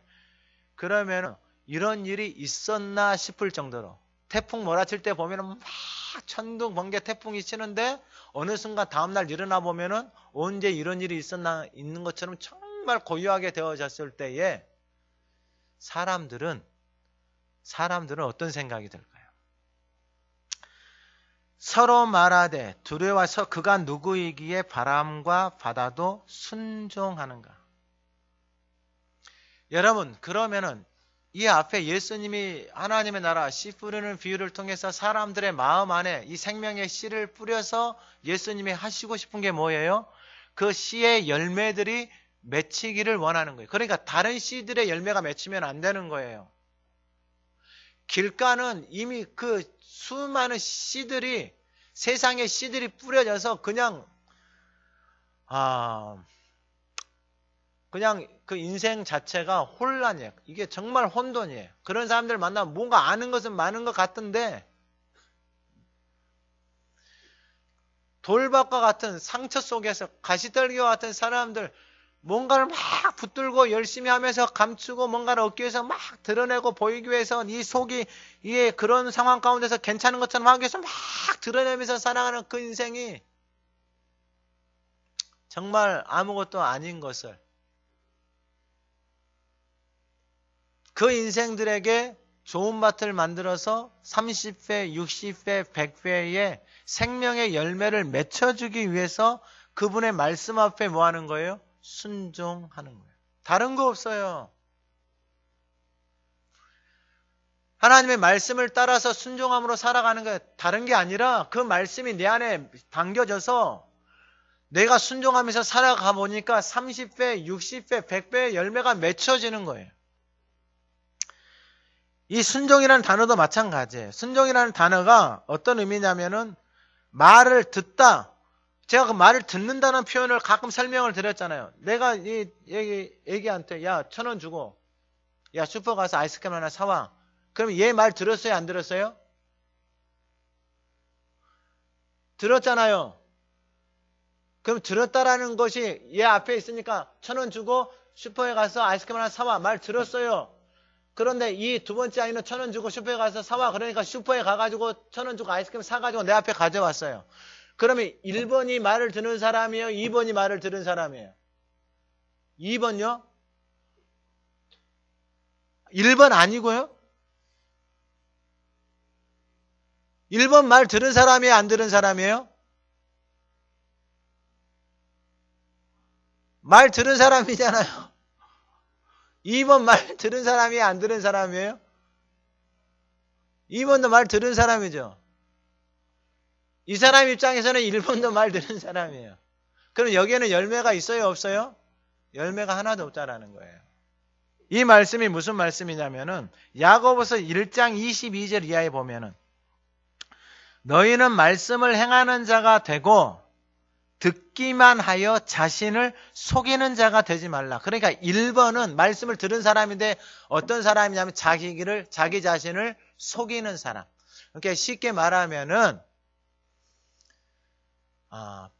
그러면 이런 일이 있었나 싶을 정도로 태풍 몰아칠 때 보면 막 천둥 번개 태풍이 치는데 어느 순간 다음날 일어나 보면은 언제 이런 일이 있는 것처럼 정말 고요하게 되어졌을 때에 사람들은 어떤 생각이 들까요? 서로 말하되 두려워서 그가 누구이기에 바람과 바다도 순종하는가? 여러분, 그러면은 이 앞에 예수님이 하나님의 나라 씨 뿌리는 비유를 통해서 사람들의 마음 안에 이 생명의 씨를 뿌려서 예수님이 하시고 싶은 게 뭐예요? 그 씨의 열매들이 맺히기를 원하는 거예요. 그러니까 다른 씨들의 열매가 맺히면 안 되는 거예요. 길가는 이미 그 수많은 씨들이, 세상의 씨들이 뿌려져서 그냥 그 인생 자체가 혼란이에요. 이게 정말 혼돈이에요. 그런 사람들 만나면 뭔가 아는 것은 많은 것 같은데 돌밭과 같은 상처 속에서 가시떨기와 같은 사람들, 뭔가를 막 붙들고 열심히 하면서 감추고 뭔가를 얻기 위해서 막 드러내고 보이기 위해서 이 속이 이게 그런 상황 가운데서 괜찮은 것처럼 하기 위해서 막 드러내면서 살아가는 그 인생이 정말 아무것도 아닌 것을, 그 인생들에게 좋은 밭을 만들어서 30배, 60배, 100배의 생명의 열매를 맺혀주기 위해서 그분의 말씀 앞에 뭐 하는 거예요? 순종하는 거예요. 다른 거 없어요. 하나님의 말씀을 따라서 순종함으로 살아가는 게 다른 게 아니라 그 말씀이 내 안에 담겨져서 내가 순종하면서 살아가 보니까 30배, 60배, 100배의 열매가 맺혀지는 거예요. 이 순종이라는 단어도 마찬가지예요. 순종이라는 단어가 어떤 의미냐면은 말을 듣다. 제가 그 말을 듣는다는 표현을 가끔 설명을 드렸잖아요. 내가 이 애기한테 야 1,000원 주고 야 슈퍼 가서 아이스크림 하나 사와. 그럼 얘 말 들었어요? 안 들었어요? 들었잖아요. 그럼 들었다라는 것이 얘 앞에 있으니까 1,000원 주고 슈퍼에 가서 아이스크림 하나 사와. 말 들었어요. 그런데 이 두 번째 아이는 1,000원 주고 슈퍼에 가서 사와. 그러니까 슈퍼에 가가지고 1,000원 주고 아이스크림 사가지고 내 앞에 가져왔어요. 그러면 1번이 말을 듣는 사람이에요? 2번이 말을 들은 사람이에요? 2번요? 1번 아니고요? 1번 말 들은 사람이에요? 안 들은 사람이에요? 말 들은 사람이잖아요. 2번 말 들은 사람이에요? 안 들은 사람이에요? 2번도 말 들은 사람이죠. 이 사람 입장에서는 1번도 말 들은 사람이에요. 그럼 여기에는 열매가 있어요? 없어요? 열매가 하나도 없다라는 거예요. 이 말씀이 무슨 말씀이냐면은 야고보서 1장 22절 이하에 보면은 너희는 말씀을 행하는 자가 되고 듣기만 하여 자신을 속이는 자가 되지 말라. 그러니까 1번은 말씀을 들은 사람인데 어떤 사람이냐면 자기 자신을 속이는 사람. 그러니까 쉽게 말하면은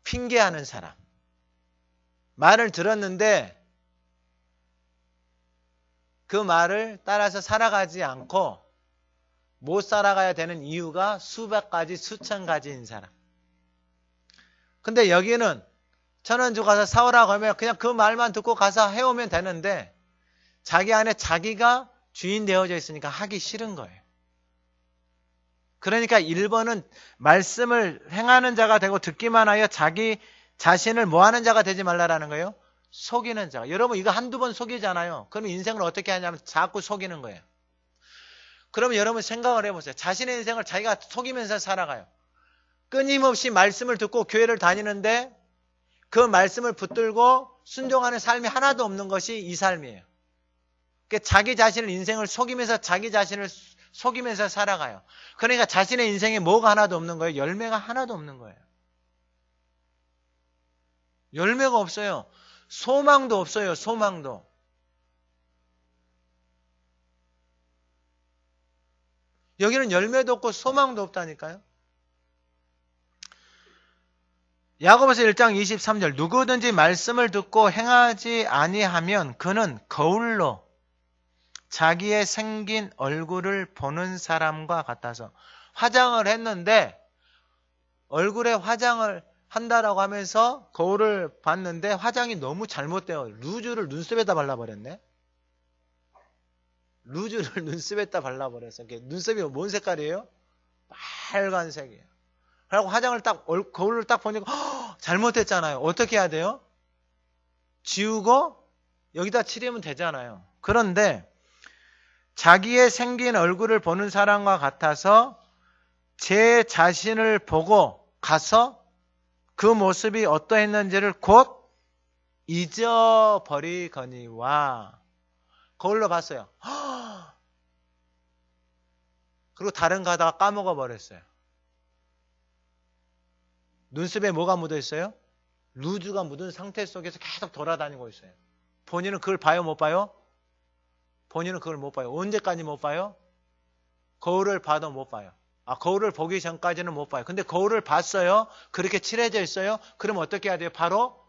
핑계하는 사람. 말을 들었는데 그 말을 따라서 살아가지 않고 못 살아가야 되는 이유가 수백 가지, 수천 가지인 사람. 근데 여기는 1,000원 주고 가서 사오라고 하면 그냥 그 말만 듣고 가서 해오면 되는데 자기 안에 자기가 주인 되어져 있으니까 하기 싫은 거예요. 그러니까 1번은 말씀을 행하는 자가 되고 듣기만 하여 자기 자신을 뭐하는 자가 되지 말라라는 거예요. 속이는 자가. 여러분 이거 한두 번 속이잖아요. 그러면 인생을 어떻게 하냐면 자꾸 속이는 거예요. 그러면 여러분 생각을 해보세요. 자신의 인생을 자기가 속이면서 살아가요. 끊임없이 말씀을 듣고 교회를 다니는데 그 말씀을 붙들고 순종하는 삶이 하나도 없는 것이 이 삶이에요. 그러니까 자기 자신을 인생을 속이면서 자기 자신을 속이면서 살아가요. 그러니까 자신의 인생에 뭐가 하나도 없는 거예요? 열매가 하나도 없는 거예요. 열매가 없어요. 소망도 없어요. 소망도. 여기는 열매도 없고 소망도 없다니까요. 야고보서 1장 23절 누구든지 말씀을 듣고 행하지 아니하면 그는 거울로 자기의 생긴 얼굴을 보는 사람과 같아서 화장을 했는데 얼굴에 화장을 한다라고 하면서 거울을 봤는데 화장이 너무 잘못돼요. 루즈를 눈썹에다 발라버렸네. 루즈를 눈썹에다 발라버렸어. 눈썹이 뭔 색깔이에요? 빨간색이에요. 그리고 화장을 딱 거울을 딱 보니까 잘못했잖아요. 어떻게 해야 돼요? 지우고 여기다 칠하면 되잖아요. 그런데 자기의 생긴 얼굴을 보는 사람과 같아서 제 자신을 보고 가서 그 모습이 어떠했는지를 곧 잊어버리거니와 거울로 봤어요. 그리고 다른 거 하다가 까먹어 버렸어요. 눈썹에 뭐가 묻어 있어요? 루즈가 묻은 상태 속에서 계속 돌아다니고 있어요. 본인은 그걸 봐요? 못 봐요? 본인은 그걸 못 봐요. 언제까지 못 봐요? 거울을 봐도 못 봐요. 거울을 보기 전까지는 못 봐요. 근데 거울을 봤어요. 그렇게 칠해져 있어요. 그럼 어떻게 해야 돼요? 바로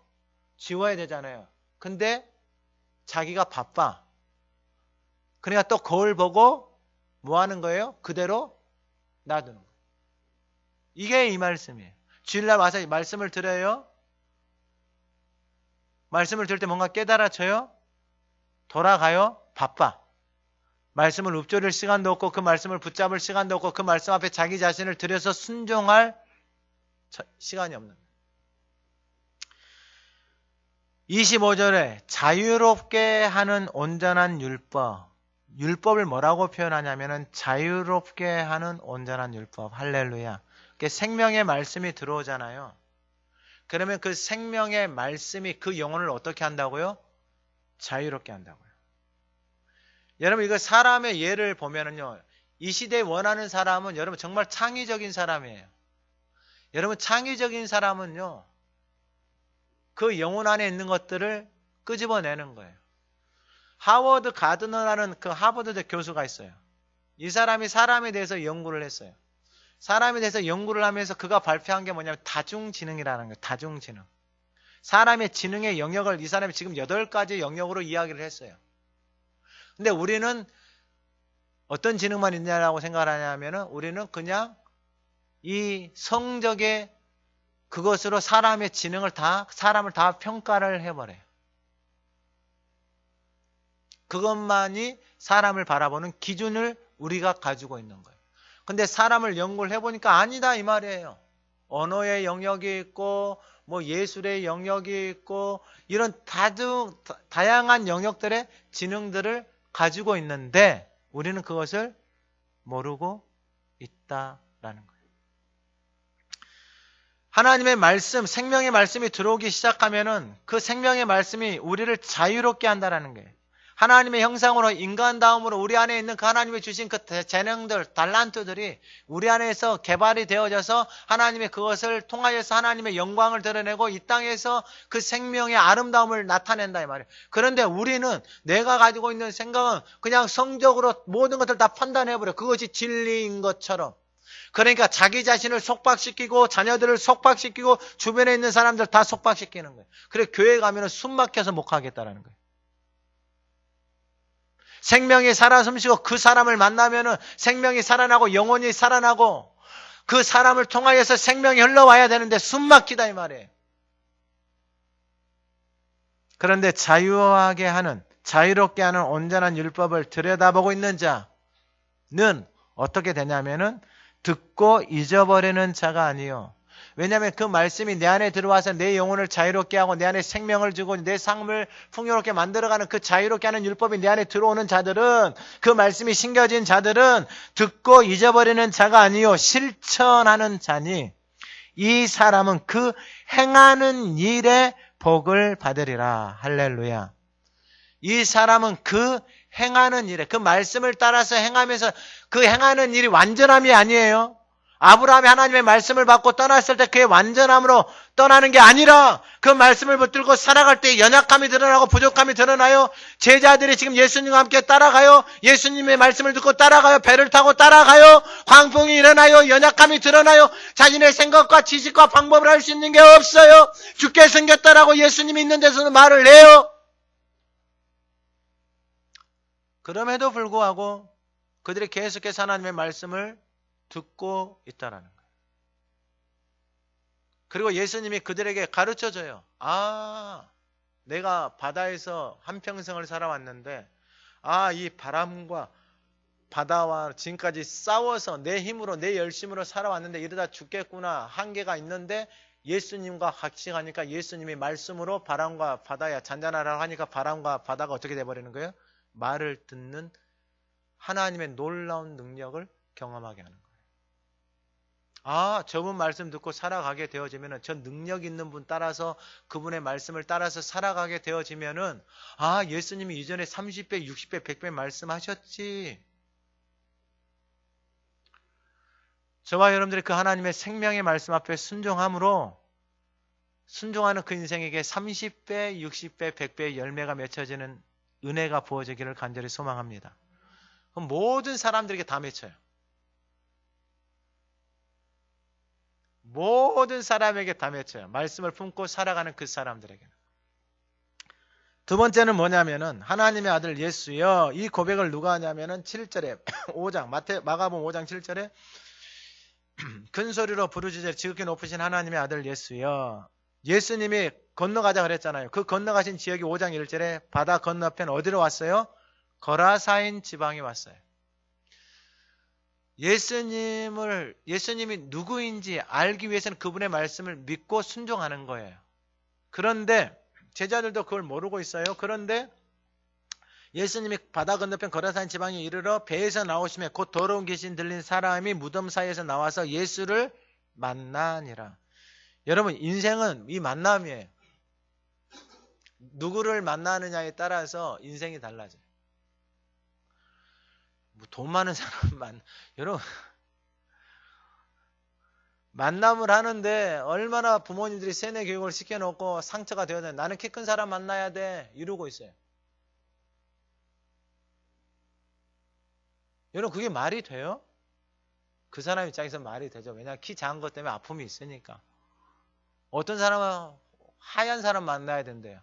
지워야 되잖아요. 근데 자기가 바빠. 그러니까 또 거울 보고 뭐 하는 거예요? 그대로 놔두는 거예요. 이게 이 말씀이에요. 주일날 와서 말씀을 들어요. 말씀을 들을 때 뭔가 깨달아져요. 돌아가요. 바빠. 말씀을 읊조릴 시간도 없고 그 말씀을 붙잡을 시간도 없고 그 말씀 앞에 자기 자신을 들여서 순종할 시간이 없는 거예요. 25절에 자유롭게 하는 온전한 율법. 율법을 뭐라고 표현하냐면은 자유롭게 하는 온전한 율법. 할렐루야. 생명의 말씀이 들어오잖아요. 그러면 그 생명의 말씀이 그 영혼을 어떻게 한다고요? 자유롭게 한다고요. 여러분 이거 사람의 예를 보면은요. 이 시대에 원하는 사람은 여러분 정말 창의적인 사람이에요. 여러분 창의적인 사람은요. 그 영혼 안에 있는 것들을 끄집어내는 거예요. 하워드 가드너라는 그 하버드대 교수가 있어요. 이 사람이 사람에 대해서 연구를 했어요. 사람에 대해서 연구를 하면서 그가 발표한 게 뭐냐면 다중지능이라는 거예요. 다중지능. 사람의 지능의 영역을 이 사람이 지금 8가지 영역으로 이야기를 했어요. 근데 우리는 어떤 지능만 있냐라고 생각을 하냐면은 우리는 그냥 이 성적의 그것으로 사람의 지능을 사람을 다 평가를 해버려요. 그것만이 사람을 바라보는 기준을 우리가 가지고 있는 거예요. 근데 사람을 연구를 해보니까 아니다 이 말이에요. 언어의 영역이 있고 뭐 예술의 영역이 있고 이런 다양한 영역들의 지능들을 가지고 있는데 우리는 그것을 모르고 있다라는 거예요. 하나님의 말씀, 생명의 말씀이 들어오기 시작하면은 그 생명의 말씀이 우리를 자유롭게 한다라는 거예요. 하나님의 형상으로 인간다움으로 우리 안에 있는 그 하나님이 주신 그 재능들, 달란트들이 우리 안에서 개발이 되어져서 하나님의 그것을 통하여서 하나님의 영광을 드러내고 이 땅에서 그 생명의 아름다움을 나타낸다 이 말이에요. 그런데 우리는 내가 가지고 있는 생각은 그냥 성적으로 모든 것을 다 판단해버려. 그것이 진리인 것처럼. 그러니까 자기 자신을 속박시키고 자녀들을 속박시키고 주변에 있는 사람들 다 속박시키는 거예요. 그래 교회 가면 숨 막혀서 못 가겠다라는 거예요. 생명이 살아 숨쉬고 그 사람을 만나면은 생명이 살아나고 영혼이 살아나고 그 사람을 통하여서 생명이 흘러와야 되는데 숨 막히다 이 말이에요. 그런데 자유롭게 하는 온전한 율법을 들여다보고 있는 자는 어떻게 되냐면은 듣고 잊어버리는 자가 아니요. 왜냐하면 그 말씀이 내 안에 들어와서 내 영혼을 자유롭게 하고 내 안에 생명을 주고 내 삶을 풍요롭게 만들어가는 그 자유롭게 하는 율법이 내 안에 들어오는 자들은 그 말씀이 심겨진 자들은 듣고 잊어버리는 자가 아니요 실천하는 자니 이 사람은 그 행하는 일에 복을 받으리라. 할렐루야. 이 사람은 그 행하는 일에, 그 말씀을 따라서 행하면서 그 행하는 일이 완전함이 아니에요. 아브라함이 하나님의 말씀을 받고 떠났을 때 그의 완전함으로 떠나는 게 아니라 그 말씀을 붙들고 살아갈 때 연약함이 드러나고 부족함이 드러나요. 제자들이 지금 예수님과 함께 따라가요. 예수님의 말씀을 듣고 따라가요. 배를 타고 따라가요. 광풍이 일어나요. 연약함이 드러나요. 자신의 생각과 지식과 방법을 할 수 있는 게 없어요. 죽게 생겼다라고 예수님이 있는 데서는 말을 해요. 그럼에도 불구하고 그들이 계속해서 하나님의 말씀을 듣고 있다라는 거예요. 그리고 예수님이 그들에게 가르쳐줘요. 내가 바다에서 한평생을 살아왔는데 이 바람과 바다와 지금까지 싸워서 내 힘으로 내 열심으로 살아왔는데 이러다 죽겠구나 한계가 있는데 예수님과 같이 가니까 예수님이 말씀으로 바람과 바다야 잔잔하라고 하니까 바람과 바다가 어떻게 돼버리는 거예요? 말을 듣는 하나님의 놀라운 능력을 경험하게 하는 거예요. 저분 말씀 듣고 살아가게 되어지면은 저 능력 있는 분 따라서 그분의 말씀을 따라서 살아가게 되어지면은 예수님이 이전에 30배, 60배, 100배 말씀하셨지. 저와 여러분들이 그 하나님의 생명의 말씀 앞에 순종함으로 순종하는 그 인생에게 30배, 60배, 100배의 열매가 맺혀지는 은혜가 부어지기를 간절히 소망합니다. 그럼 모든 사람들에게 다 맺혀요. 모든 사람에게 다 맺혀요. 말씀을 품고 살아가는 그 사람들에게는. 두 번째는 뭐냐면은 하나님의 아들 예수여, 이 고백을 누가 하냐면은 7절에 5장 마가복음 5장 7절에 큰 소리로 부르짖으라 지극히 높으신 하나님의 아들 예수여. 예수님이 건너가자 그랬잖아요. 그 건너가신 지역이 5장 1절에 바다 건너편 어디로 왔어요? 거라사인 지방에 왔어요. 예수님이 누구인지 알기 위해서는 그분의 말씀을 믿고 순종하는 거예요. 그런데 제자들도 그걸 모르고 있어요. 그런데 예수님이 바다 건너편 거라사인 지방에 이르러 배에서 나오시며 곧 더러운 귀신 들린 사람이 무덤 사이에서 나와서 예수를 만나니라. 여러분, 인생은 이 만남이에요. 누구를 만나느냐에 따라서 인생이 달라져요. 돈 많은 사람 여러분, 만남을 하는데 얼마나 부모님들이 세뇌 교육을 시켜놓고 상처가 되어야 돼. 나는 키 큰 사람 만나야 돼. 이러고 있어요. 여러분, 그게 말이 돼요? 그 사람 입장에서 말이 되죠. 왜냐하면 키 작은 것 때문에 아픔이 있으니까. 어떤 사람은 하얀 사람 만나야 된대요.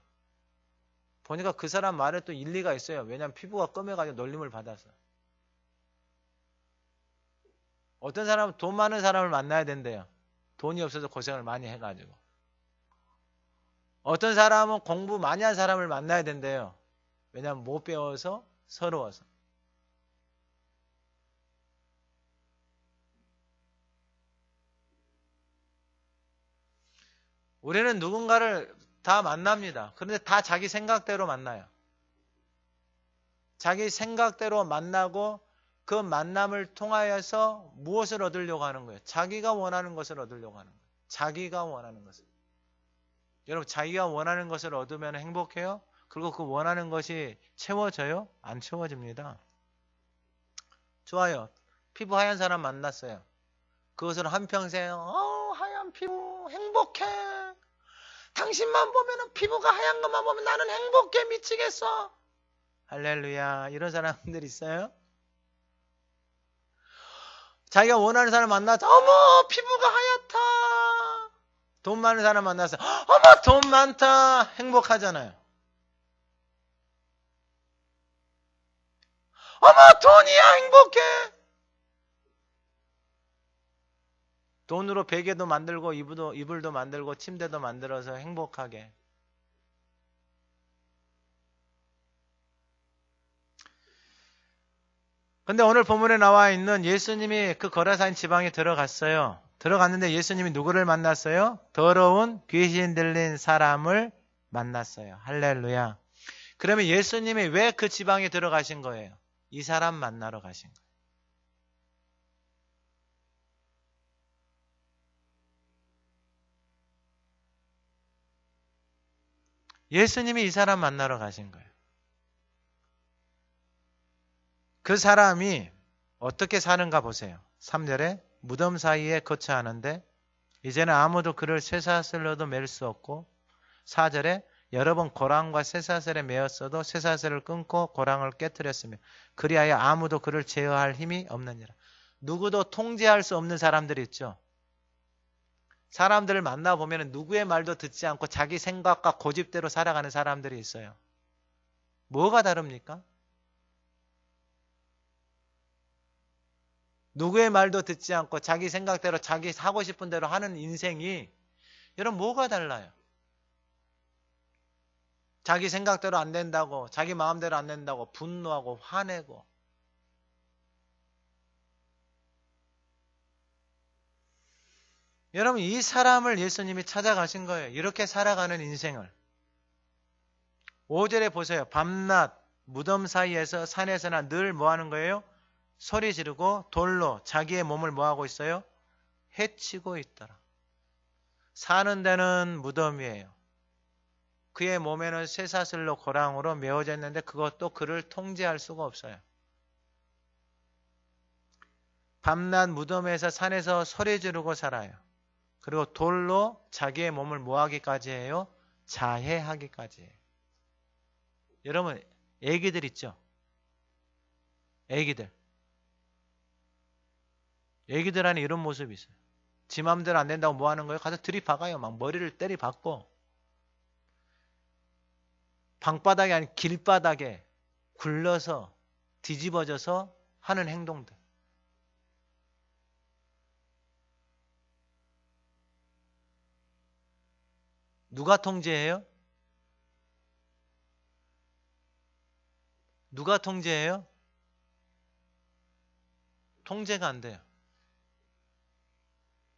보니까 그 사람 말에 또 일리가 있어요. 왜냐하면 피부가 검해가지고 놀림을 받아서. 어떤 사람은 돈 많은 사람을 만나야 된대요. 돈이 없어서 고생을 많이 해가지고. 어떤 사람은 공부 많이 한 사람을 만나야 된대요. 왜냐하면 못 배워서 서러워서. 우리는 누군가를 다 만납니다. 그런데 다 자기 생각대로 만나요. 자기 생각대로 만나고 그 만남을 통하여서 무엇을 얻으려고 하는 거예요? 자기가 원하는 것을 얻으려고 하는 거예요. 자기가 원하는 것을. 여러분, 자기가 원하는 것을 얻으면 행복해요? 그리고 그 원하는 것이 채워져요? 안 채워집니다. 좋아요. 피부 하얀 사람 만났어요. 그것을 한평생 하얀 피부 행복해. 당신만 보면 피부가 하얀 것만 보면 나는 행복해 미치겠어. 할렐루야. 이런 사람들 있어요? 자기가 원하는 사람 만나서 어머 피부가 하얗다. 돈 많은 사람 만나서 어머 돈 많다. 행복하잖아요. 어머 돈이야 행복해. 돈으로 베개도 만들고 이불도 만들고 침대도 만들어서 행복하게. 근데 오늘 본문에 나와 있는 예수님이 그 거라사인 지방에 들어갔어요. 들어갔는데 예수님이 누구를 만났어요? 더러운 귀신 들린 사람을 만났어요. 할렐루야. 그러면 예수님이 왜 그 지방에 들어가신 거예요? 이 사람 만나러 가신 거예요. 예수님이 이 사람 만나러 가신 거예요. 그 사람이 어떻게 사는가 보세요. 3절에 무덤 사이에 거처하는데 이제는 아무도 그를 쇠사슬로도 맬 수 없고 4절에 여러 번 고랑과 쇠사슬에 매었어도 쇠사슬을 끊고 고랑을 깨뜨렸으며 그리하여 아무도 그를 제어할 힘이 없느니라. 누구도 통제할 수 없는 사람들이 있죠. 사람들을 만나보면 누구의 말도 듣지 않고 자기 생각과 고집대로 살아가는 사람들이 있어요. 뭐가 다릅니까? 누구의 말도 듣지 않고 자기 생각대로 자기 하고 싶은 대로 하는 인생이 여러분 뭐가 달라요? 자기 생각대로 안 된다고, 자기 마음대로 안 된다고 분노하고 화내고. 여러분 이 사람을 예수님이 찾아가신 거예요. 이렇게 살아가는 인생을. 5절에 보세요. 밤낮 무덤 사이에서 산에서나 늘 뭐 하는 거예요? 소리 지르고 돌로 자기의 몸을 뭐 하고 있어요? 해치고 있더라. 사는 데는 무덤이에요. 그의 몸에는 쇠사슬로 고랑으로 메어져 있는데 그것도 그를 통제할 수가 없어요. 밤낮 무덤에서 산에서 소리 지르고 살아요. 그리고 돌로 자기의 몸을 뭐하기까지 해요? 자해하기까지 해요. 여러분 애기들 있죠? 애기들 안에 이런 모습이 있어요. 지 맘대로 안 된다고 뭐 하는 거예요? 가서 들이박아요. 막 머리를 때리박고 방바닥이 아닌 길바닥에 굴러서 뒤집어져서 하는 행동들. 누가 통제해요? 누가 통제해요? 통제가 안 돼요.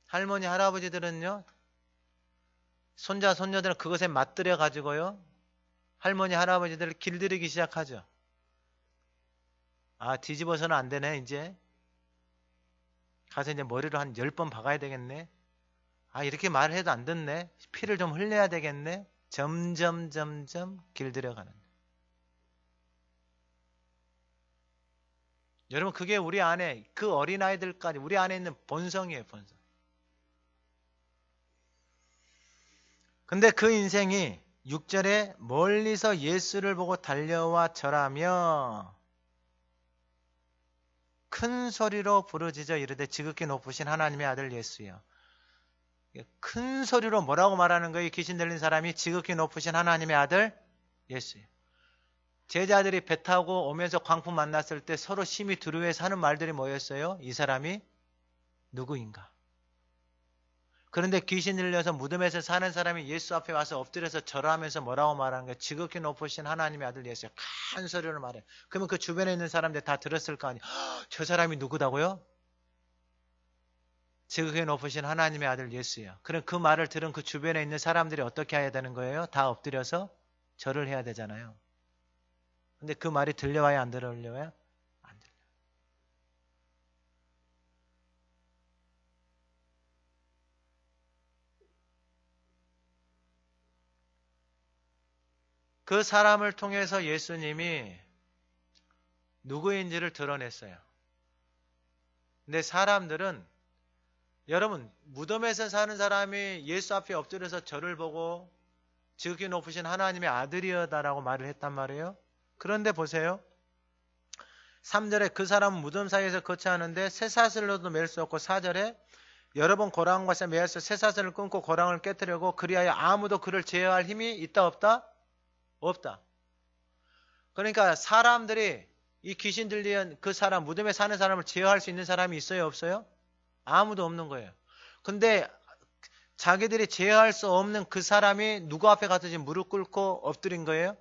할머니, 할아버지들은요, 손자, 손녀들은 그것에 맞들여 가지고요, 할머니, 할아버지들을 길들이기 시작하죠. 아, 뒤집어서는 안 되네, 이제. 가서 이제 머리로 한 10번 박아야 되겠네. 아, 이렇게 말을 해도 안 듣네. 피를 좀 흘려야 되겠네. 점점 길들여가는. 여러분, 그게 우리 안에, 그 어린아이들까지 우리 안에 있는 본성이에요, 본성. 근데 그 인생이 6절에 멀리서 예수를 보고 달려와 절하며 큰 소리로 부르짖어 이르되 지극히 높으신 하나님의 아들 예수여. 큰 소리로 뭐라고 말하는 거예요? 귀신 들린 사람이 지극히 높으신 하나님의 아들 예수여. 제자들이 배 타고 오면서 광풍 만났을 때 서로 심히 두려워해서 하는 말들이 뭐였어요? 이 사람이 누구인가? 그런데 귀신 들려서 무덤에서 사는 사람이 예수 앞에 와서 엎드려서 절하면서 뭐라고 말하는 거예요? 지극히 높으신 하나님의 아들 예수야. 큰 소리로 말해요. 그러면 그 주변에 있는 사람들 다 들었을 거 아니에요? 저 사람이 누구다고요? 지극히 높으신 하나님의 아들 예수야. 그럼 그 말을 들은 그 주변에 있는 사람들이 어떻게 해야 되는 거예요? 다 엎드려서 절을 해야 되잖아요. 근데 그 말이 들려와야 안 들려와요? 안 들려요. 그 사람을 통해서 예수님이 누구인지를 드러냈어요. 근데 사람들은 여러분 무덤에서 사는 사람이 예수 앞에 엎드려서 저를 보고 지극히 높으신 하나님의 아들이여다라고 말을 했단 말이에요. 그런데 보세요. 3절에 그 사람은 무덤 사이에서 거처하는데 쇠사슬로도 맬 수 없고 4절에 여러 번 고랑과 매어서 쇠사슬을 끊고 고랑을 깨뜨리고 그리하여 아무도 그를 제어할 힘이 있다 없다? 없다. 그러니까 사람들이 이 귀신 들린 그 사람 무덤에 사는 사람을 제어할 수 있는 사람이 있어요 없어요? 아무도 없는 거예요. 근데 자기들이 제어할 수 없는 그 사람이 누구 앞에 가서 지금 무릎 꿇고 엎드린 거예요?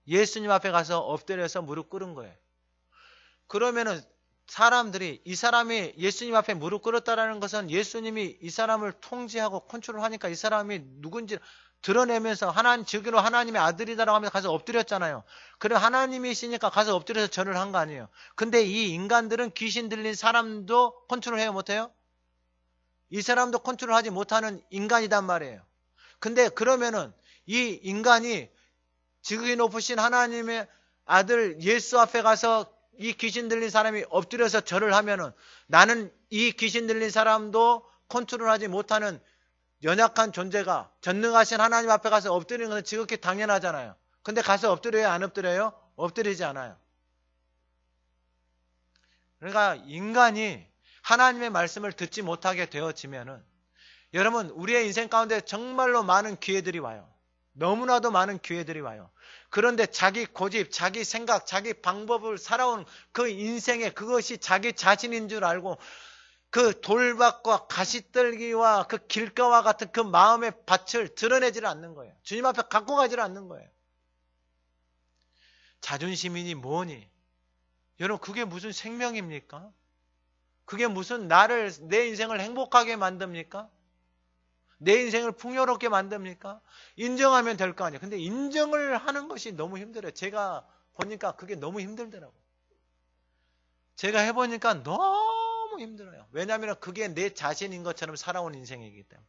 예수님 앞에 가서 엎드려서 무릎 꿇은 거예요. 그러면은 사람들이 이 사람이 예수님 앞에 무릎 꿇었다라는 것은 예수님이 이 사람을 통제하고 컨트롤하니까 이 사람이 누군지 드러내면서 하나님 즉위로 하나님의 아들이다라고 하면서 가서 엎드렸잖아요. 그래 하나님이시니까 가서 엎드려서 절을 한 거 아니에요. 근데 이 인간들은 귀신 들린 사람도 컨트롤해요 못해요? 이 사람도 컨트롤하지 못하는 인간이단 말이에요. 근데 그러면은 이 인간이 지극히 높으신 하나님의 아들 예수 앞에 가서 이 귀신 들린 사람이 엎드려서 절을 하면은 나는 이 귀신 들린 사람도 컨트롤하지 못하는 연약한 존재가 전능하신 하나님 앞에 가서 엎드리는 것은 지극히 당연하잖아요. 근데 가서 엎드려요? 안 엎드려요? 엎드리지 않아요. 그러니까 인간이 하나님의 말씀을 듣지 못하게 되어지면은 여러분 우리의 인생 가운데 정말로 많은 기회들이 와요. 너무나도 많은 기회들이 와요. 그런데 자기 고집, 자기 생각, 자기 방법을 살아온 그 인생에 그것이 자기 자신인 줄 알고 그 돌밭과 가시떨기와 그 길가와 같은 그 마음의 밭을 드러내지를 않는 거예요. 주님 앞에 갖고 가지를 않는 거예요. 자존심이니 뭐니. 여러분 그게 무슨 생명입니까? 그게 무슨 내 인생을 행복하게 만듭니까? 내 인생을 풍요롭게 만듭니까? 인정하면 될 거 아니에요. 근데 인정을 하는 것이 너무 힘들어요. 제가 보니까 그게 너무 힘들더라고요. 제가 해보니까 너무 힘들어요. 왜냐하면 그게 내 자신인 것처럼 살아온 인생이기 때문에.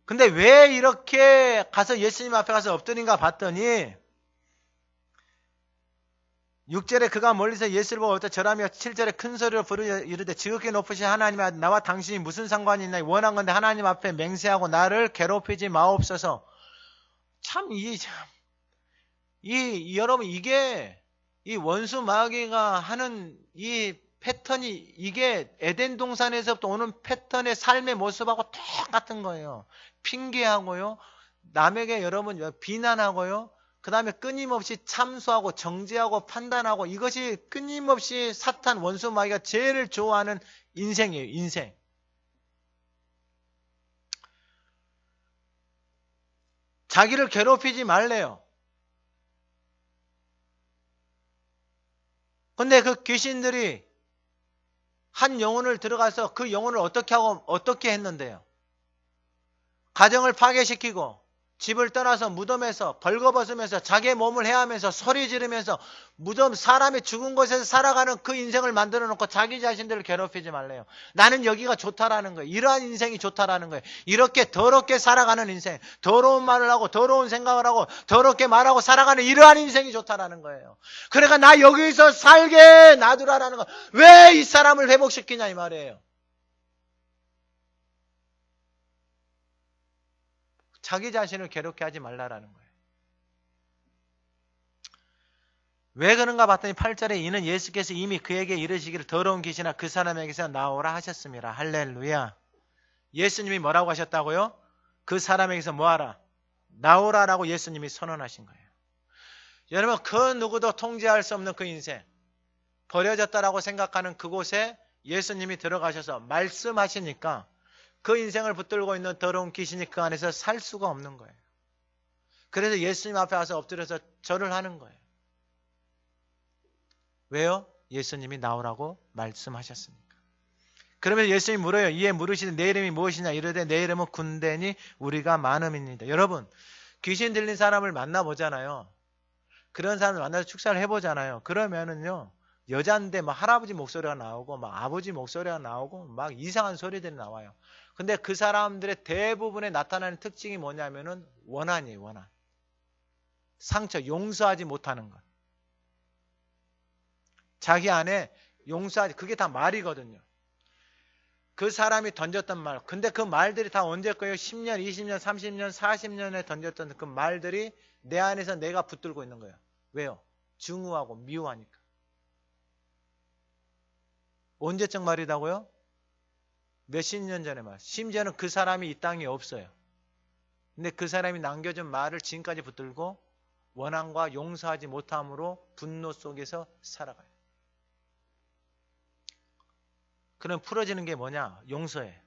근데 왜 이렇게 가서 예수님 앞에 가서 엎드린가 봤더니 6절에 그가 멀리서 예수를 보고 어떠 절하며 7절에 큰 소리로 부르짖어 이르되 지극히 높으신 하나님 나와 당신이 무슨 상관이 있나 원한 건데 하나님 앞에 맹세하고 나를 괴롭히지 마옵소서. 여러분 이게 이 원수 마귀가 하는 이 패턴이 이게 에덴 동산에서부터 오는 패턴의 삶의 모습하고 똑같은 거예요. 핑계하고요. 남에게 여러분 비난하고요. 그 다음에 끊임없이 참수하고 정죄하고 판단하고 이것이 끊임없이 사탄 원수 마귀가 제일 좋아하는 인생이에요. 인생. 자기를 괴롭히지 말래요. 근데 그 귀신들이 한 영혼을 들어가서 그 영혼을 어떻게 했는데요? 가정을 파괴시키고 집을 떠나서 무덤에서 벌거벗으면서 자기의 몸을 해하면서 소리 지르면서 무덤 사람이 죽은 곳에서 살아가는 그 인생을 만들어 놓고 자기 자신들을 괴롭히지 말래요. 나는 여기가 좋다라는 거예요. 이러한 인생이 좋다라는 거예요. 이렇게 더럽게 살아가는 인생, 더러운 말을 하고 더러운 생각을 하고 더럽게 말하고 살아가는 이러한 인생이 좋다라는 거예요. 그러니까 나 여기서 살게 놔두라라는 거. 왜 이 사람을 회복시키냐 이 말이에요. 자기 자신을 괴롭게 하지 말라라는 거예요. 왜 그런가 봤더니 8절에 이는 예수께서 이미 그에게 이르시기를 더러운 귀신아 그 사람에게서 나오라 하셨습니다. 할렐루야. 예수님이 뭐라고 하셨다고요? 그 사람에게서 뭐하라? 나오라라고 예수님이 선언하신 거예요. 여러분 그 누구도 통제할 수 없는 그 인생, 버려졌다라고 생각하는 그곳에 예수님이 들어가셔서 말씀하시니까 그 인생을 붙들고 있는 더러운 귀신이 그 안에서 살 수가 없는 거예요. 그래서 예수님 앞에 와서 엎드려서 절을 하는 거예요. 왜요? 예수님이 나오라고 말씀하셨으니까. 그러면 예수님이 물어요. 이에 물으시되 내 이름이 무엇이냐 이르되 내 이름은 군대니 우리가 많음입니다. 여러분 귀신 들린 사람을 만나보잖아요. 그런 사람을 만나서 축사를 해보잖아요. 그러면은요 여자인데 막 할아버지 목소리가 나오고 막 아버지 목소리가 나오고 막 이상한 소리들이 나와요. 근데 그 사람들의 대부분에 나타나는 특징이 뭐냐면은 원한이에요. 원한. 상처, 용서하지 못하는 것. 자기 안에 용서하지, 그게 다 말이거든요. 그 사람이 던졌던 말. 근데 그 말들이 다 언제 거예요? 10년, 20년, 30년, 40년에 던졌던 그 말들이 내 안에서 내가 붙들고 있는 거예요. 왜요? 증오하고 미워하니까. 언제적 말이라고요? 몇십 년 전의 말. 심지어는 그 사람이 이 땅에 없어요. 근데 그 사람이 남겨준 말을 지금까지 붙들고 원한과 용서하지 못함으로 분노 속에서 살아가요. 그럼 풀어지는 게 뭐냐? 용서해.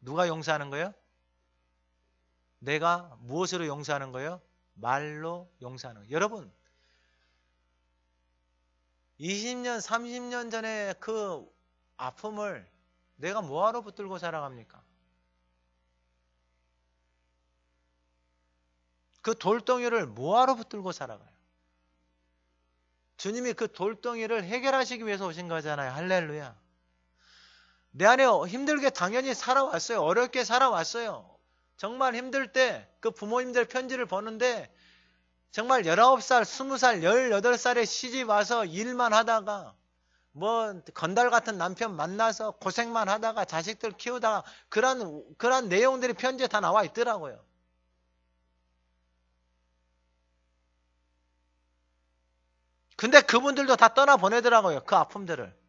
누가 용서하는 거예요? 내가 무엇으로 용서하는 거예요? 말로 용서하는 거예요. 여러분 20년, 30년 전에 그 아픔을 내가 뭐하러 붙들고 살아갑니까? 그 돌덩이를 뭐하러 붙들고 살아가요? 주님이 그 돌덩이를 해결하시기 위해서 오신 거잖아요. 할렐루야. 내 안에 힘들게 당연히 살아왔어요. 어렵게 살아왔어요. 정말 힘들 때 그 부모님들 편지를 보는데 정말 19살, 20살, 18살에 시집 와서 일만 하다가 뭐 건달 같은 남편 만나서 고생만 하다가 자식들 키우다가 그런 내용들이 편지에 다 나와 있더라고요. 근데 그분들도 다 떠나보내더라고요. 그 아픔들을.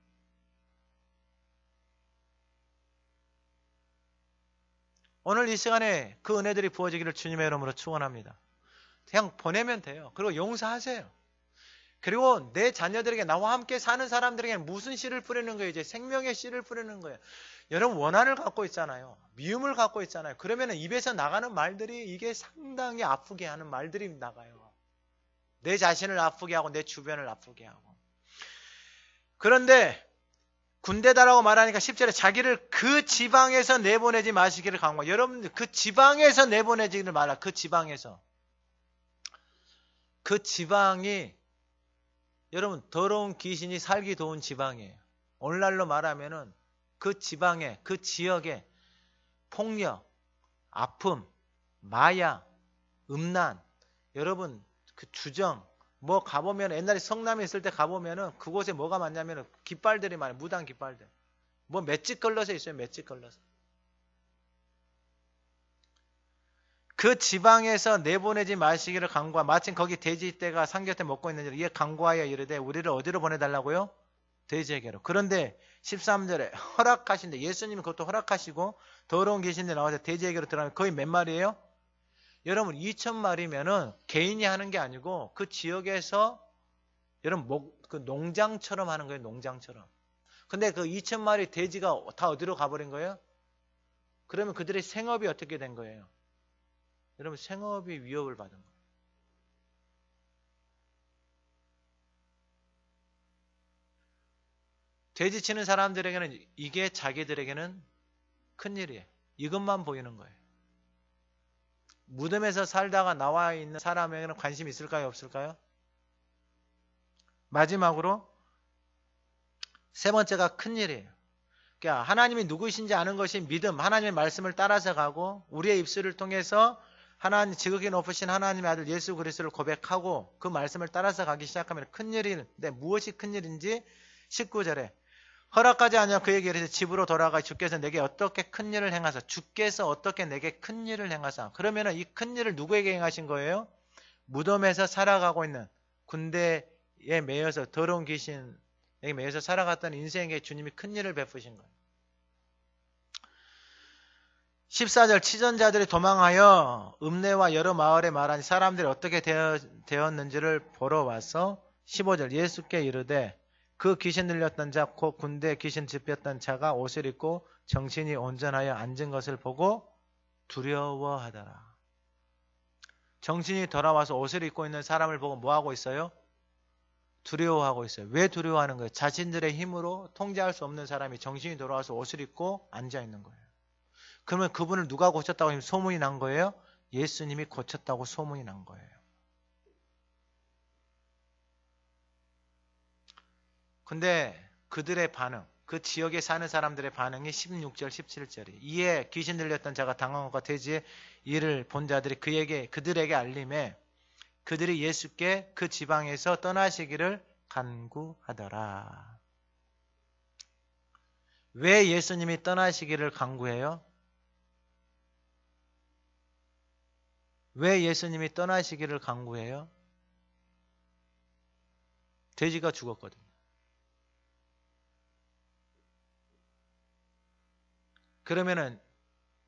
오늘 이 시간에 그 은혜들이 부어지기를 주님의 이름으로 축원합니다. 그냥 보내면 돼요. 그리고 용서하세요. 그리고 내 자녀들에게 나와 함께 사는 사람들에게 무슨 씨를 뿌리는 거예요? 이제 생명의 씨를 뿌리는 거예요. 여러분 원한을 갖고 있잖아요. 미움을 갖고 있잖아요. 그러면 입에서 나가는 말들이 이게 상당히 아프게 하는 말들이 나가요. 내 자신을 아프게 하고 내 주변을 아프게 하고. 그런데 군대다라고 말하니까 10절에 자기를 그 지방에서 내보내지 마시기를 강구하고. 여러분들 그 지방에서 내보내지기를 말라. 그 지방에서. 그 지방이 여러분 더러운 귀신이 살기 좋은 지방이에요. 오늘날로 말하면은 그 지방에 그 지역에 폭력, 아픔, 마약, 음란, 여러분 그 주정 뭐 가보면 옛날에 성남에 있을 때 가보면은 그곳에 뭐가 많냐면은 깃발들이 많아요. 무당 깃발들. 뭐 맷집 걸러서 있어요. 맷집 걸러서. 그 지방에서 내보내지 마시기를 간구하. 마침 거기 돼지떼가 삼겹살 먹고 있는지 이에 간구하여 이르되 우리를 어디로 보내달라고요? 돼지에게로. 그런데 13절에 허락하신데 예수님이 그것도 허락하시고 더러운 귀신들이 나와서 돼지에게로 들어가면 거의 몇 마리예요? 여러분 2,000마리면은 개인이 하는 게 아니고 그 지역에서 여러분 그 농장처럼 하는 거예요. 농장처럼. 근데 그 2,000마리 돼지가 다 어디로 가버린 거예요? 그러면 그들의 생업이 어떻게 된 거예요? 여러분 생업이 위협을 받은 거예요. 돼지 치는 사람들에게는 이게 자기들에게는 큰일이에요. 이것만 보이는 거예요. 무덤에서 살다가 나와 있는 사람에게는 관심이 있을까요? 없을까요? 마지막으로 세 번째가 큰일이에요. 그러니까 하나님이 누구이신지 아는 것이 믿음, 하나님의 말씀을 따라서 가고 우리의 입술을 통해서 하나님 지극히 높으신 하나님의 아들 예수 그리스도를 고백하고 그 말씀을 따라서 가기 시작하면 큰일인데 무엇이 큰일인지 19절에 허락하지 않으며 그에게 이르되 집으로 돌아가 주께서 내게 어떻게 큰일을 행하사 주께서 어떻게 내게 큰일을 행하사 그러면 이 큰일을 누구에게 행하신 거예요? 무덤에서 살아가고 있는 군대에 매여서 더러운 귀신에게 매여서 살아갔던 인생에 주님이 큰일을 베푸신 거예요. 14절 치전자들이 도망하여 읍내와 여러 마을에 말하니 사람들이 어떻게 되었는지를 보러 와서 15절 예수께 이르되 그 귀신 들렸던 자 곧 군대에 귀신 집혔던 자가 옷을 입고 정신이 온전하여 앉은 것을 보고 두려워하더라. 정신이 돌아와서 옷을 입고 있는 사람을 보고 뭐하고 있어요? 두려워하고 있어요. 왜 두려워하는 거예요? 자신들의 힘으로 통제할 수 없는 사람이 정신이 돌아와서 옷을 입고 앉아 있는 거예요. 그러면 그분을 누가 고쳤다고 소문이 난 거예요? 예수님이 고쳤다고 소문이 난 거예요. 근데 그들의 반응, 그 지역에 사는 사람들의 반응이 16절, 17절이 이에 귀신 들렸던 자가 당황하고 돼지의 일을 본 자들이 그들에게 알림해 그들이 예수께 그 지방에서 떠나시기를 간구하더라. 왜 예수님이 떠나시기를 간구해요? 왜 예수님이 떠나시기를 간구해요? 돼지가 죽었거든요. 그러면은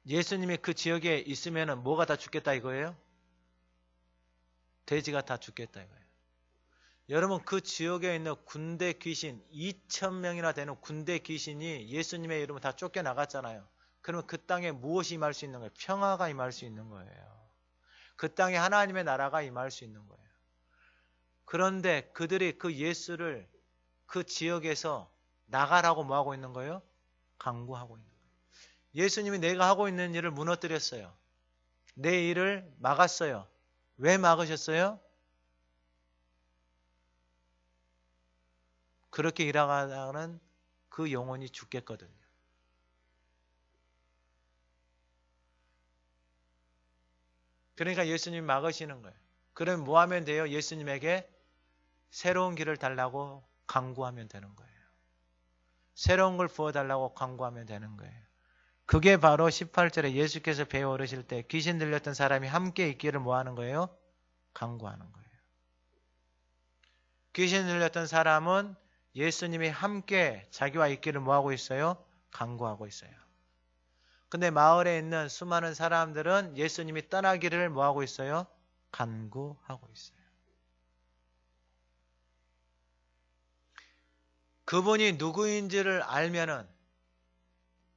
예수님이 그 지역에 있으면은 뭐가 다 죽겠다 이거예요? 돼지가 다 죽겠다 이거예요. 여러분 그 지역에 있는 군대 귀신 2,000명이나 되는 군대 귀신이 예수님의 이름으로 다 쫓겨나갔잖아요. 그러면 그 땅에 무엇이 임할 수 있는 거예요? 평화가 임할 수 있는 거예요. 그 땅에 하나님의 나라가 임할 수 있는 거예요. 그런데 그들이 그 예수를 그 지역에서 나가라고 뭐하고 있는 거예요? 강구하고 있는 거예요. 예수님이 내가 하고 있는 일을 무너뜨렸어요. 내 일을 막았어요. 왜 막으셨어요? 그렇게 일하다가는 그 영혼이 죽겠거든요. 그러니까 예수님이 막으시는 거예요. 그럼 뭐 하면 돼요? 예수님에게 새로운 길을 달라고 간구하면 되는 거예요. 새로운 걸 부어달라고 간구하면 되는 거예요. 그게 바로 18절에 예수께서 배에 오르실 때 귀신 들렸던 사람이 함께 있기를 뭐 하는 거예요? 간구하는 거예요. 귀신 들렸던 사람은 예수님이 함께 자기와 있기를 뭐 하고 있어요? 간구하고 있어요. 근데 마을에 있는 수많은 사람들은 예수님이 떠나기를 뭐 하고 있어요? 간구하고 있어요. 그분이 누구인지를 알면은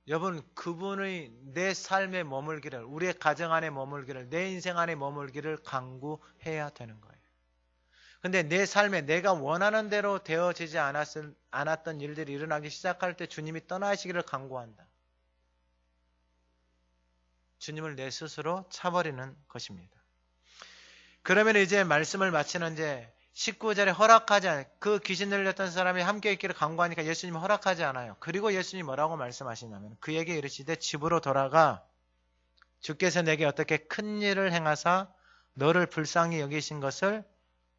여러분, 그분의 내 삶에 머물기를, 우리의 가정 안에 머물기를, 내 인생 안에 머물기를 간구해야 되는 거예요. 근데 내 삶에 내가 원하는 대로 되어지지 않았던 일들이 일어나기 시작할 때 주님이 떠나시기를 간구한다. 주님을 내 스스로 차버리는 것입니다. 그러면 이제 말씀을 마치는 이제 19절에 허락하지 않아요. 그 귀신 들렸던 사람이 함께 있기를 간구하니까 예수님이 허락하지 않아요. 그리고 예수님이 뭐라고 말씀하시냐면 그에게 이르시되 집으로 돌아가 주께서 내게 어떻게 큰 일을 행하사 너를 불쌍히 여기신 것을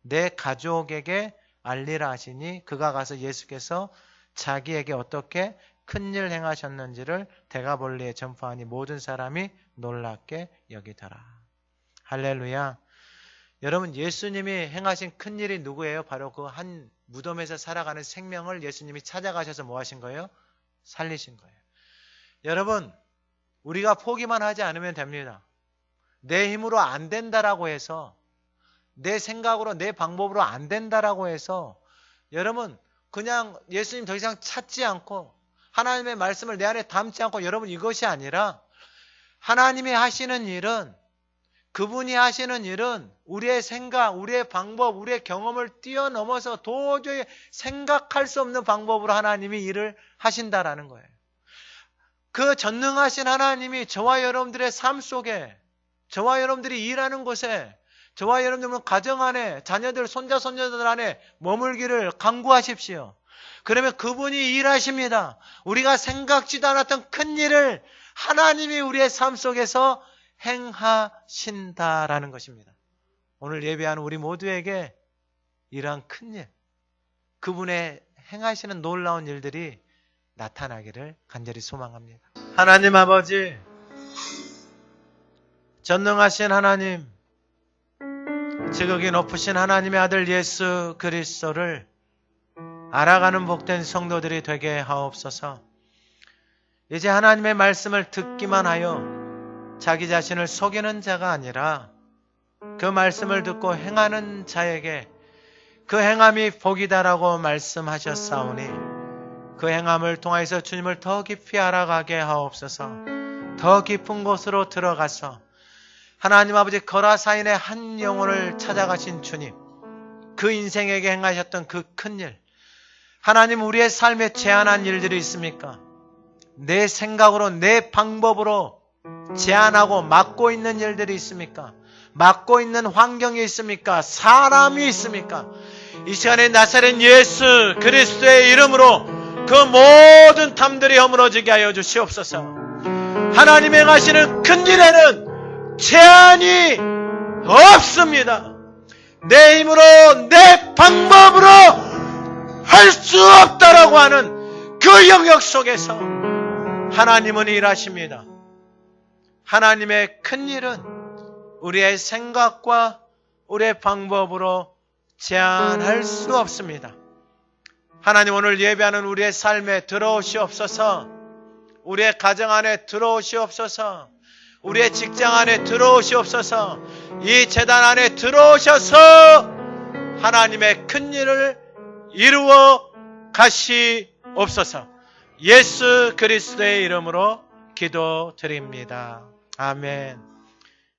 내 가족에게 알리라 하시니 그가 가서 예수께서 자기에게 어떻게 큰 일 행하셨는지를 대가볼리에 전파하니 모든 사람이 놀랍게 여기더라. 할렐루야. 여러분, 예수님이 행하신 큰 일이 누구예요? 바로 그 한 무덤에서 살아가는 생명을 예수님이 찾아가셔서 뭐 하신 거예요? 살리신 거예요. 여러분, 우리가 포기만 하지 않으면 됩니다. 내 힘으로 안 된다라고 해서, 내 생각으로, 내 방법으로 안 된다라고 해서 여러분 그냥 예수님 더 이상 찾지 않고 하나님의 말씀을 내 안에 담지 않고 여러분 이것이 아니라 하나님이 하시는 일은 그분이 하시는 일은 우리의 생각, 우리의 방법, 우리의 경험을 뛰어넘어서 도저히 생각할 수 없는 방법으로 하나님이 일을 하신다라는 거예요. 그 전능하신 하나님이 저와 여러분들의 삶 속에, 저와 여러분들이 일하는 곳에, 저와 여러분들 가정 안에, 자녀들, 손자, 손녀들 안에 머물기를 간구하십시오. 그러면 그분이 일하십니다. 우리가 생각지도 않았던 큰 일을 하나님이 우리의 삶 속에서 행하신다라는 것입니다. 오늘 예배하는 우리 모두에게 이러한 큰 일, 그분의 행하시는 놀라운 일들이 나타나기를 간절히 소망합니다. 하나님 아버지, 전능하신 하나님, 지극히 높으신 하나님의 아들 예수 그리스도를 알아가는 복된 성도들이 되게 하옵소서. 이제 하나님의 말씀을 듣기만 하여 자기 자신을 속이는 자가 아니라 그 말씀을 듣고 행하는 자에게 그 행함이 복이다라고 말씀하셨사오니 그 행함을 통해서 주님을 더 깊이 알아가게 하옵소서. 더 깊은 곳으로 들어가서 하나님 아버지 거라사인의 한 영혼을 찾아가신 주님, 그 인생에게 행하셨던 그 큰 일, 하나님 우리의 삶에 제한한 일들이 있습니까? 내 생각으로 내 방법으로 제한하고 막고 있는 일들이 있습니까? 막고 있는 환경이 있습니까? 사람이 있습니까? 이 시간에 나사렛 예수 그리스도의 이름으로 그 모든 담들이 허물어지게 하여 주시옵소서. 하나님이 행하시는 큰 일에는 제한이 없습니다. 내 힘으로 내 방법으로 할 수 없다라고 하는 그 영역 속에서 하나님은 일하십니다. 하나님의 큰 일은 우리의 생각과 우리의 방법으로 제한할 수 없습니다. 하나님 오늘 예배하는 우리의 삶에 들어오시옵소서. 우리의 가정 안에 들어오시옵소서. 우리의 직장 안에 들어오시옵소서. 이 제단 안에 들어오셔서 하나님의 큰 일을 이루어 가시옵소서. 예수 그리스도의 이름으로 기도드립니다. 아멘.